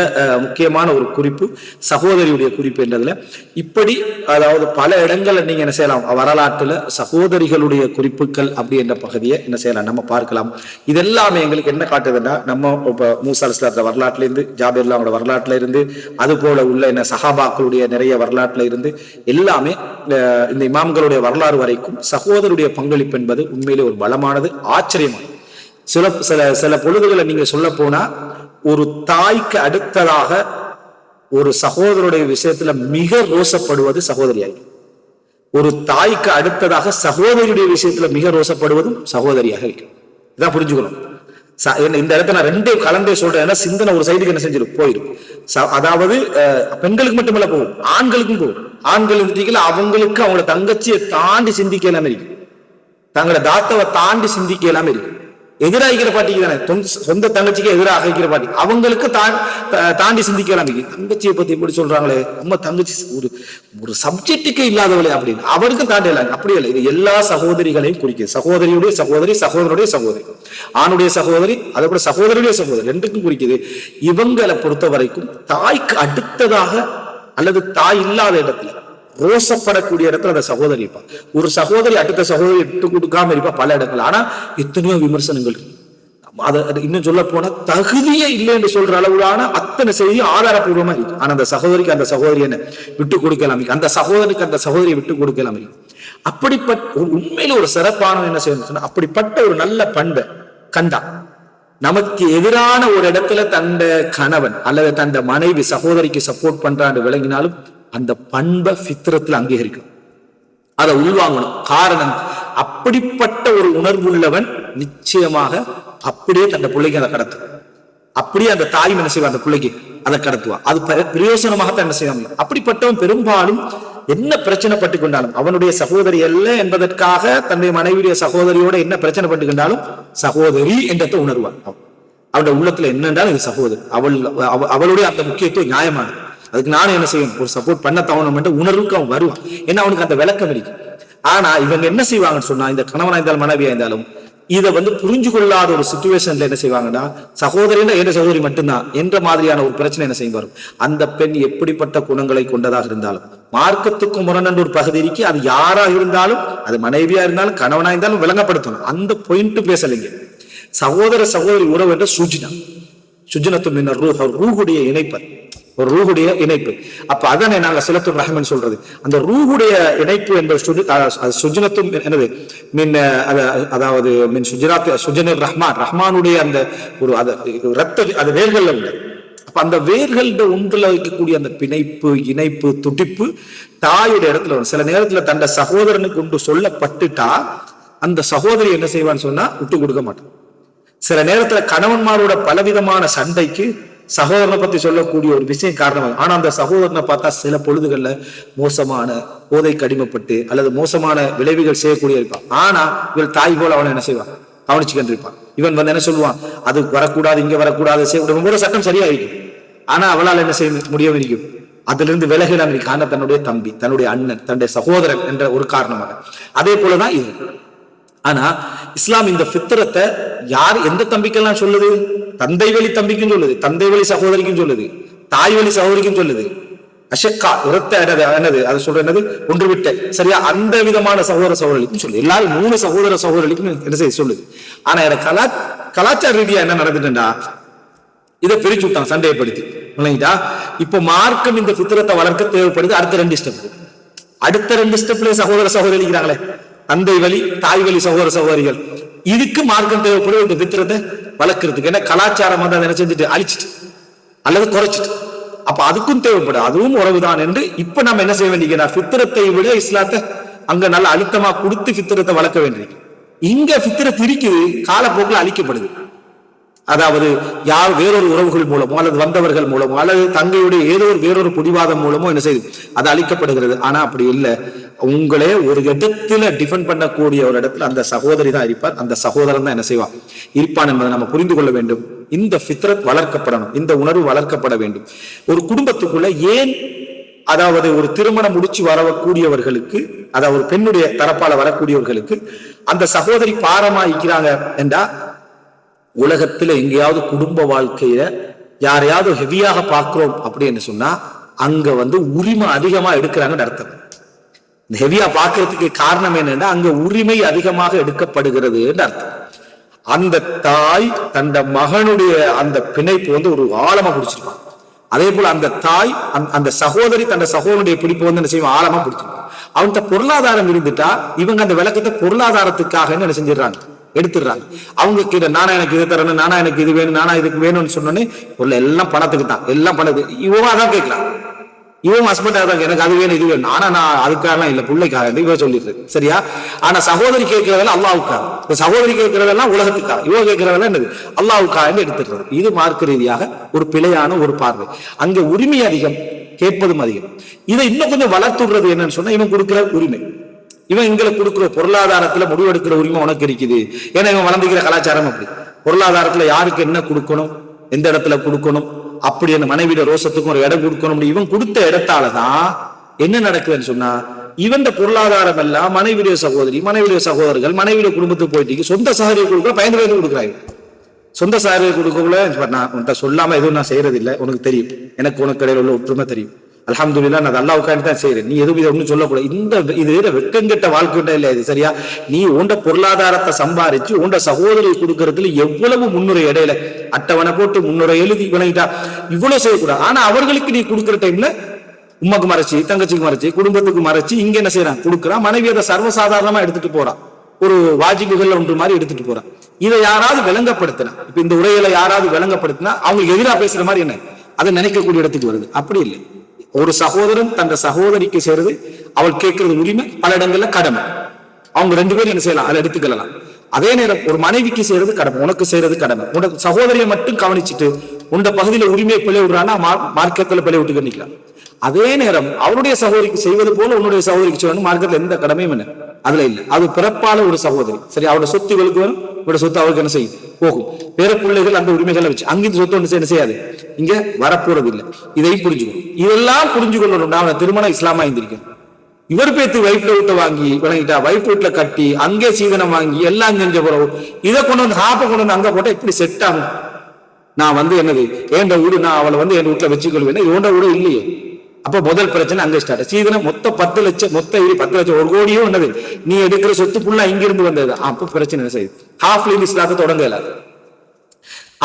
முக்கியமான ஒரு குறிப்பு, சகோதரியுடைய குறிப்பு என்றதுல. இப்படி அதாவது பல இடங்கள்ல நீங்க என்ன செய்யலாம், வரலாற்றுல சகோதரிகளுடைய குறிப்புகள் அப்படி என்ற பகுதியை என்ன செய்யலாம், நம்ம பார்க்கலாம். இதெல்லாமே எங்களுக்கு என்ன காட்டுதுன்னா, நம்ம இப்ப மூசா அலைஹிஸ்ஸலாம் வரலாற்றுல இருந்து, ஜாபிர் அவங்களோட வரலாற்றுல இருந்து, அது போல உள்ள என்ன சஹாபாக்களுடைய நிறைய வரலாற்றுல இருந்து எல்லாமே இந்த இமாம்களுடைய வரலாறு வரைக்கும் சகோதரருடைய பங்களிப்பு என்பது உண்மையிலே ஒரு பலமானது, ஆச்சரியமானது. சில பொழுதுகளை நீங்க சொல்ல போனா, ஒரு தாய்க்கு அடுத்ததாக ஒரு சகோதரருடைய விஷயத்துல மிக ரோசப்படுவது சகோதரியாய். ஒரு தாய்க்கு அடுத்ததாக சகோதரியுடைய விஷயத்துல மிக ரோசப்படுவதும் சகோதரியாக இருக்கும். இதான் புரிஞ்சுக்கணும். இந்த இடத்துல நான் ரெண்டே கலந்தே சொல்றேன், சிந்தனை ஒரு சைடுக்கு என்ன செஞ்சிடும், போயிடும். அதாவது பெண்களுக்கு மட்டுமல்ல போகும், ஆண்களுக்கும் போகும். ஆண்கள் இருந்தீங்களா, அவங்களுக்கு அவங்களோட தங்கச்சியை தாண்டி சிந்திக்க எல்லாமே இருக்கு, தங்களோட தாத்தாவை தாண்டி சிந்திக்க எல்லாமே இருக்கு. எதிராகிக்கிற பாட்டிக்கு தானே, சொந்த தங்கச்சிக்கு எதிராக வைக்கிற பாட்டி, அவங்களுக்கு தாண்டி சிந்திக்கலாம். தங்கச்சியை பத்தி எப்படி சொல்றாங்களே, நம்ம தங்கச்சி ஒரு சப்ஜெக்டுக்கே இல்லாதவளே அப்படின்னு அவருக்கு தாண்டி எல்லாம். அப்படி இல்லை, இது எல்லா சகோதரிகளையும் குறிக்குது. சகோதரியுடைய சகோதரி, சகோதரனுடைய சகோதரி, ஆணுடைய சகோதரி, அதை கூட சகோதரனுடைய சகோதரி, ரெண்டுக்கும் குறிக்குது. இவங்களை பொறுத்த வரைக்கும் தாய்க்கு அடுத்ததாக அல்லது தாய் இல்லாத இடத்துல ரோசப்படக்கூடிய இடத்துல அந்த சகோதரி இருப்பா. ஒரு சகோதரி அடுத்த சகோதரி விட்டு கொடுக்காம இருப்பா பல இடங்கள். ஆனா எத்தனையோ விமர்சனங்கள், அதை இன்னும் சொல்ல போனா தகுதியே இல்லை என்று சொல்ற அளவுலான அத்தனை செய்தியும் ஆதாரப்பூர்வமா இருக்கு. ஆனா அந்த சகோதரிக்கு அந்த சகோதரி என்ன விட்டு கொடுக்கலாம், அந்த சகோதரிக்கு அந்த சகோதரியை விட்டு கொடுக்கலாம். அப்படிப்பட்ட உண்மையில ஒரு சிறப்பான என்ன செய்யணும் சொன்னா, அப்படிப்பட்ட ஒரு நல்ல பண்பை கண்டா நமக்கு எதிரான ஒரு இடத்துல தந்த கணவன் அல்லது தந்த மனைவி சகோதரிக்கு சப்போர்ட் பண்றான்னு விளங்கினாலும் அந்த பண்பை ஃபித்ரத்துல அங்கீகரிக்கும், அதை உள்வாங்கணும். காரணம், அப்படிப்பட்ட ஒரு உணர்வு உள்ளவன் நிச்சயமாக அப்படியே தன் பிள்ளைக்கு அதை கடத்தும். அப்படியே அந்த தாய் என்ன செய்வா, அந்த பிள்ளைக்கு அதை கடத்துவா. அது பிரயோசனமாகத்தான் என்ன செய்வாங்க. அப்படிப்பட்டவன் பெரும்பாலும் என்ன பிரச்சனை பட்டு கொண்டாலும், அவனுடைய சகோதரி அல்ல என்பதற்காக தன்னுடைய மனைவியுடைய சகோதரியோட என்ன பிரச்சனை பட்டு கொண்டாலும் சகோதரி என்றதை உணர்வான். அவனுடைய உள்ளத்துல என்னென்றாலும் இது சகோதரி, அவளுடைய அந்த முக்கியத்துவம் நியாயமானது. அதுக்கு நானும் என்ன செய்யணும், ஒரு சப்போர்ட் பண்ண தவணும் என்ற உணர்வுக்கு அவன் வருவான். ஏன்னா அவனுக்கு அந்த விளக்கம் இருக்கு. ஆனா இவங்க என்ன செய்வாங்கன்னு சொன்னா, இந்த கணவனா இருந்தாலும் மனைவியா இருந்தாலும் இதை புரிஞ்சு கொள்ளாத ஒரு சிச்சுவேஷன்ல என்ன செய்வாங்கன்னா, சகோதரின்னா என்ற சகோதரி மட்டும்தான் என்ற மாதிரியான ஒரு பிரச்சனை என்ன செய்ய வரும். அந்த பெண் எப்படிப்பட்ட குணங்களை கொண்டதாக இருந்தாலும், மார்க்கத்துக்கு முரண் ஒரு பகுதி இருக்கு, அது யாராக இருந்தாலும், அது மனைவியா இருந்தாலும் கணவனா இருந்தாலும் விளங்கப்படுத்தணும். அந்த பாயிண்ட் பேசலைங்க. சகோதர சகோதரி உறவு என்ற சுஜனத்து மின்னர் ரூஹுடைய இணைப்பர், ஒரு ரூஹுடைய இணைப்பு. அப்ப அதனை நாங்க சிலத்து ரஹ்மன் சொல்றது. அந்த ரூஹுடைய இணைப்பு என்பது சுஜனத்தும் என்னது மின், அதாவது மின் சுஜனர் ரஹ்மான், ரஹ்மானுடைய அந்த ஒரு ரத்த அது வேர்கள்ல உண்டு. அப்ப அந்த வேர்கள் ஒன்றுல வைக்கக்கூடிய அந்த பிணைப்பு, இணைப்பு, துடிப்பு தாயுடைய இடத்துல வரும். சில நேரத்துல தன்னை சகோதரனுக்கு கொண்டு சொல்லப்பட்டுட்டா அந்த சகோதரி என்ன செய்வான்னு சொன்னா விட்டு கொடுக்க மாட்டான். சில நேரத்துல கணவன்மாரோட பலவிதமான சண்டைக்கு சகோதரனை பத்தி சொல்லக்கூடிய ஒரு விஷயம் காரணமாக, ஆனா அந்த சகோதரனை பார்த்தா சில பொழுதுகள்ல மோசமான போதைக்கு அடிமைப்பட்டு அல்லது மோசமான விளைவுகள் செய்யக்கூடிய இருப்பான். ஆனா இவள் தாய் போல அவனை என்ன செய்வான், கவனிச்சுக்கிட்டு இருப்பான். இவன் என்ன சொல்லுவான், அது வரக்கூடாது, இங்க வரக்கூடாது, செய்யக்கூடாது, சட்டம் சரியா இருக்கும். ஆனா அவளால் என்ன செய்ய முடியும் இருக்கும், அதுல இருந்து விலகலாம் இருக்கு. ஆனா தன்னுடைய தம்பி, தன்னுடைய அண்ணன், தன்னுடைய சகோதரன் என்ற ஒரு காரணமாக. அதே போலதான் இது. ஆனா இஸ்லாம் இந்த ஃபித்ரத்தை யார் எந்த தம்பிக்கெல்லாம் சொல்லுது, தந்தை வழி தம்பிக்கும் சொல்லுது, தந்தை வழி சகோதரிக்கும் சொல்லுது, தாய் வழி சகோதரிக்கும் சொல்லுது. அஷக்கா இரத்த என்னது அது சொல்ற என்னது ஒன்று விட்ட, சரியா, அந்த விதமான சகோதர சகோதரிக்கும் சொல்லுது. எல்லாரும் 3 சகோதர சகோதரிக்கும் என்ன செய்ய சொல்லுது. ஆனா எனக்கு கலாச்சார ரீதியா என்ன நடந்துட்டுண்டா, இதை பிரிச்சு விட்டான் சண்டையப்படுத்தி. இல்லைங்களா? இப்ப மார்க்கம் இந்த ஃபித்ரத்தை வளர்க்க தேவைப்படுது அடுத்த 2 ஸ்டெப். அடுத்த 2 ஸ்டெப்ல சகோதர சகோதரி இருக்கிறாங்களே, தந்தை வழி தாய் வழி சகோதர சகோதரிகள், இதுக்கு மார்க்கம் தேவைப்படும் இந்த ஃபித்ரத்தை வளர்க்கறதுக்கு. ஏன்னா கலாச்சாரம் வந்து அதை செஞ்சுட்டு அழிச்சிட்டு அல்லது குறைச்சிட்டு, அப்ப அதுக்கும் தேவைப்படும், அதுவும் உறவுதான் என்று இப்ப நம்ம என்ன செய்ய வேண்டிய, ஃபித்ரத்தை விட இஸ்லாத்தை அங்க நல்ல அழுத்தமா கொடுத்து ஃபித்ரத்தை வளர்க்க வேண்டியிருக்கு. இங்க ஃபித்ரத் இருக்குது, காலப்போக்கில் அழிக்கப்படுது. அதாவது யார் வேறொரு உறவுகள் மூலமோ அல்லது வந்தவர்கள் மூலமோ அல்லது தங்கையுடைய வேறொரு பிடிவாதம் மூலமோ என்ன செய்யுது, அது அழிக்கப்படுகிறது. ஆனா அப்படி இல்லை. உங்களே ஒரு இடத்துல டிஃபெண்ட் பண்ணக்கூடிய ஒரு இடத்துல அந்த சகோதரி தான் இருப்பார், அந்த சகோதரன் தான் என்ன செய்வான் இருப்பான் என்பதை நம்ம புரிந்து கொள்ள வேண்டும். இந்த ஃபித்ரத் வளர்க்கப்படணும், இந்த உணர்வு வளர்க்கப்பட வேண்டும். ஒரு குடும்பத்துக்குள்ள ஏன், அதாவது ஒரு திருமணம் முடிச்சு வரக்கூடியவர்களுக்கு, அதாவது ஒரு பெண்ணுடைய தரப்பால வரக்கூடியவர்களுக்கு அந்த சகோதரி பாரமா இருக்கிறாங்க என்றா, உலகத்துல எங்கேயாவது குடும்ப வாழ்க்கையில யாரையாவது ஹெவியாக பார்க்கிறோம் அப்படின்னு சொன்னா அங்க உரிமை அதிகமா எடுக்கிறாங்கன்னு அர்த்தம். இந்த ஹெவியா பார்க்கறதுக்கு காரணம் என்னன்னா, அங்க உரிமை அதிகமாக எடுக்கப்படுகிறது என்று அர்த்தம். அந்த தாய் தந்த மகனுடைய அந்த பிணைப்பு ஒரு ஆழமா பிடிச்சிருப்பான். அதே போல அந்த தாய் அந்த சகோதரி தந்த சகோதரனுடைய பிடிப்பு என்ன செய்வோம், ஆழமா பிடிச்சிருப்பான். அவன்கிட்ட பொருளாதாரம் இருந்துட்டா இவங்க அந்த விளக்கத்தை பொருளாதாரத்துக்காக என்ன செஞ்சிடறாங்க, எடுத்துடுறாங்க. அவங்க கிட்ட நானா எனக்கு இது தரணும், நானா எனக்கு இது வேணும், நானா இதுக்கு வேணும்னு சொன்னோன்னே எல்லாம் பணத்துக்கு தான், எல்லாம் பணத்துக்கு. இவன் தான் கேட்கலாம், இவன் ஹஸ்பண்டா தான் எனக்கு அது வேணும் இது வேணும், ஆனா நான் அதுக்காக இல்ல பிள்ளைக்காக இவன் சொல்லிடுறது சரியா. ஆனா சகோதரி கேட்கிறதெல்லாம் அல்லாவுக்காக, சகோதரி கேட்கிறதெல்லாம் உலகத்துக்காக, இவன் கேட்கிறதெல்லாம் என்னது அல்லாவுக்காக எடுத்துடுறது. இது மார்க்க ரீதியாக ஒரு பிழையான ஒரு பார்வை. அங்க உரிமை அதிகம், கேட்பதும் அதிகம். இதை இன்னும் கொஞ்சம் வளர்த்துடுறது என்னன்னு சொன்னா, இவன் கொடுக்கிற உரிமை, இவன் எங்களை கொடுக்கிற பொருளாதாரத்துல முடிவெடுக்கிற உரிமை உனக்கு இருக்குது. ஏன்னா இவன் வளர்ந்துக்கிற கலாச்சாரம் அப்படி, பொருளாதாரத்துல யாருக்கு என்ன கொடுக்கணும், எந்த இடத்துல கொடுக்கணும், அப்படி அந்த மனைவியோட ரோசத்துக்கும் ஒரு இடம் கொடுக்கணும். இவன் கொடுத்த இடத்தாலதான் என்ன நடக்குதுன்னு சொன்னா, இவன் பொருளாதாரம் எல்லாம் மனைவியுடைய சகோதரி, மனைவியுடைய சகோதரர்கள், மனைவியுடைய குடும்பத்துக்கு போயிட்டு சொந்த சகோதரியை கொடுக்க பயந்து கொடுக்குறாங்க. சொந்த சகோதரியை கொடுக்கக்குள்ள நான் உன்கிட்ட சொல்லாம எதுவும் நான் செய்யறது இல்லை, உனக்கு தெரியும், எனக்கு உனக்கு இடையில உள்ள ஒற்றுமை தெரியும், அல்ஹம்துலில்லாஹ் நான் அல்லாஹ்வுக்காக தான் செய்யறேன், நீ எதுவும் இதை ஒன்றும் சொல்லக்கூடாது. இது வெட்கங்கெட்ட வாழ்க்கை இல்லை இது சரியா. நீ உண்ட பொருளாதாரத்தை சம்பாரிச்சு உண்ட சகோதரி கொடுக்கறதுல எவ்வளவு முன்னுரை இடையில அட்டவணை போட்டு முன்னுரை எழுதி விளங்கிட்டா இவ்வளவு செய்யக்கூடாது. ஆனா அவர்களுக்கு நீ கொடுக்குற டைம்ல உமாக்கு மறைச்சு, தங்கச்சிக்கு மறைச்சு, குடும்பத்துக்கு மறைச்சு இங்க என்ன செய்யறான் கொடுக்குறான். மனைவி அதை சர்வசாதாரணமா எடுத்துட்டு போறான், ஒரு வாஜிபுகள் ஒன்று மாதிரி எடுத்துட்டு போறான். இதை யாராவது விளங்கப்படுத்தினா, இப்ப இந்த உரையில யாராவது விளங்கப்படுத்தினா அவங்களுக்கு எதிராக பேசுற மாதிரி என்ன அதை நினைக்கக்கூடிய இடத்துக்கு வருது. அப்படி இல்லை. ஒரு சகோதரன் தன் சகோதரிக்கு செய்யறது அவள் கேட்கறது உரிமை, பல இடங்கள்ல கடமை. அவங்க ரெண்டு பேரும் என்ன செய்யலாம், அதை எடுத்துக்கலாம். அதே நேரம் ஒரு மனைவிக்கு செய்யறது கடமை, உனக்கு செய்யறது கடமை. உனக்கு சகோதரியை மட்டும் கவனிச்சுட்டு உண்ட பகுதியில உரிமையை பிழை விடுறான்னா மார்க்கத்துல பிழை விட்டு நிற்கிறான். அதே நேரம் அவருடைய சகோதரிக்கு செய்வது போல உன்னுடைய சகோதரிக்கு செய்யணும், மார்க்கத்துல எந்த கடமையும் என்ன அதுல இல்லை. அது பிறப்பால ஒரு சகோதரி சரி, அவரோட சொத்து இவளுக்கு வரும், இவரோட சொத்து அவருக்கு என்ன செய்யும் போகும். பேர பிள்ளைகள் அந்த உரிமைகளை வச்சு அங்கிருந்து சொத்து ஒன்று என்ன செய்யாது, இங்க வரப்போறது இல்லை. இதையும் புரிஞ்சுக்கணும். இதெல்லாம் புரிஞ்சு கொள்ளணும். அவன் திருமணம் இஸ்லாமா இருந்திருக்கேன். இவர் பேத்து வைஃப்ல வீட்டை வாங்கி விளங்கிட்டா, வைஃப் வீட்டுல கட்டி அங்கே சீதனம் வாங்கி எல்லாம் செஞ்ச பிறகு இதை கொண்டு வந்து ஹாப்பை கொண்டு வந்து அங்க போட்டா இப்படி செட் ஆகும். நான் என்னது ஏண்ட வீடு, நான் அவளை என் வீட்டுல வச்சுக்கொள்வேன், இவண்ட வீடு இல்லையே. அப்ப முதல் பிரச்சனை அங்க ஸ்டார்ட். சீதனம் மொத்தம் 10 லட்சம், மொத்தம் 10 லட்சம், 1 கோடியும் என்னது நீ எடுக்கிற சொத்து ஃபுல்லா இங்கிருந்து வந்தது. அப்ப பிரச்சனை என்ன செய்யுது, ஹாஃப்ல இஸ்லாத்தை தொடங்க இல்லாது.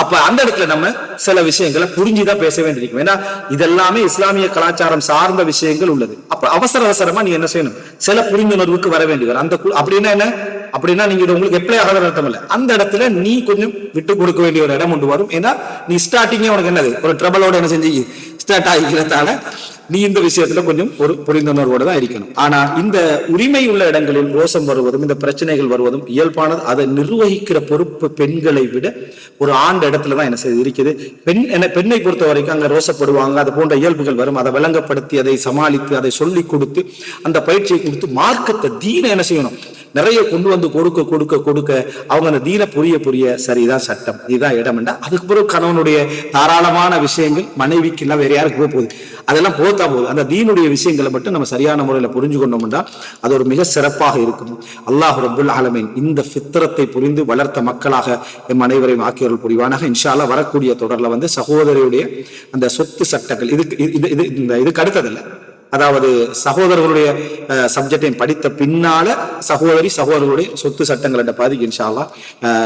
அப்ப அந்த இடத்துல நம்ம சில விஷயங்களை புரிஞ்சுதான் பேச வேண்டியிருக்கும். ஏன்னா இதெல்லாமே இஸ்லாமிய கலாச்சாரம் சார்ந்த விஷயங்கள் உள்ளது. அப்ப அவசரமா நீ என்ன செய்யணும், சில புரிந்துணர்வுக்கு வர வேண்டி வரும். அந்த அப்படின்னா என்ன, அப்படின்னா நீங்க உங்களுக்கு எப்படி ஆகாத அர்த்தம் இல்லை. அந்த இடத்துல நீ கொஞ்சம் விட்டு கொடுக்க வேண்டிய ஒரு இடம் ஒன்று வரும். ஏன்னா நீ ஸ்டார்டிங்கே உனக்கு என்னது ஒரு ட்ரபிளோட என்ன செஞ்சு ஸ்டார்ட் ஆகிக்கிறதால நீ இந்த விஷயத்துல கொஞ்சம் ஒரு புரிந்துணர்வோடு தான் இருக்கணும். ஆனா இந்த உரிமை உள்ள இடங்களில் ரோசம் வருவதும் இந்த பிரச்சனைகள் வருவதும் இயல்பானது. அதை நிர்வகிக்கிற பொறுப்பு பெண்களை விட ஒரு ஆண்ட இடத்துலதான் என்ன செய்து இருக்குது. பெண்ணை பொறுத்த வரைக்கும் அங்க ரோசப்படுவாங்க, அது போன்ற இயல்புகள் வரும். அதை விளங்கப்படுத்தி அதை சமாளித்து அதை சொல்லி கொடுத்து அந்த பயிற்சியை கொடுத்து மார்க்கத்தை தீன என்ன செய்யணும் நிறைய கொண்டு வந்து கொடுக்க கொடுக்க கொடுக்க அவங்க அந்த தீன புரிய சரிதான் சட்டம் இதுதான் இடம் என்றா, அதுக்கு பிறகு கணவனுடைய தாராளமான விஷயங்கள் மனைவிக்கு எல்லாம் வேற யாருக்கு போகுது, அதெல்லாம் போத்தா போகுது. அந்த தீனுடைய விஷயங்களை மட்டும் நம்ம சரியான முறையில புரிஞ்சு கொண்டோம்னா அது ஒரு மிக சிறப்பாக இருக்கும். அல்லாஹ் ரப்புல் ஆலமீன் இந்த ஃபித்ரத்தை புரிந்து வளர்த்த மக்களாக எம் அனைவரையும் ஆக்கியவர்கள் புரிவானாக. இன்ஷா அல்லாஹ் வரக்கூடிய தொடர்ல சகோதரியுடைய அந்த சொத்து சட்டங்கள் இதுக்கு அடுத்ததில்லை, அதாவது சகோதரர்களுடைய சப்ஜெக்டையும் படித்த பின்னால சகோதரர்களுடைய சொத்து சட்டங்கள் என்ற பாதிக்கு இன்ஷா அல்லாஹ்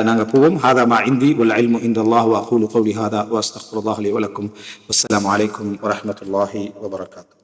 நாங்க போவோம். ஹாதா மா இந்தி வல் இல்மு இன்தல்லாஹ் வ அகூலு கௌலி ஹாதா வ அஸ்தக்ஃபிருல்லாஹ் லி வ லக்கும். வஸ்ஸலாமு அலைக்கும் வ ரஹ்மத்துல்லாஹி வ பரகாத்துஹு.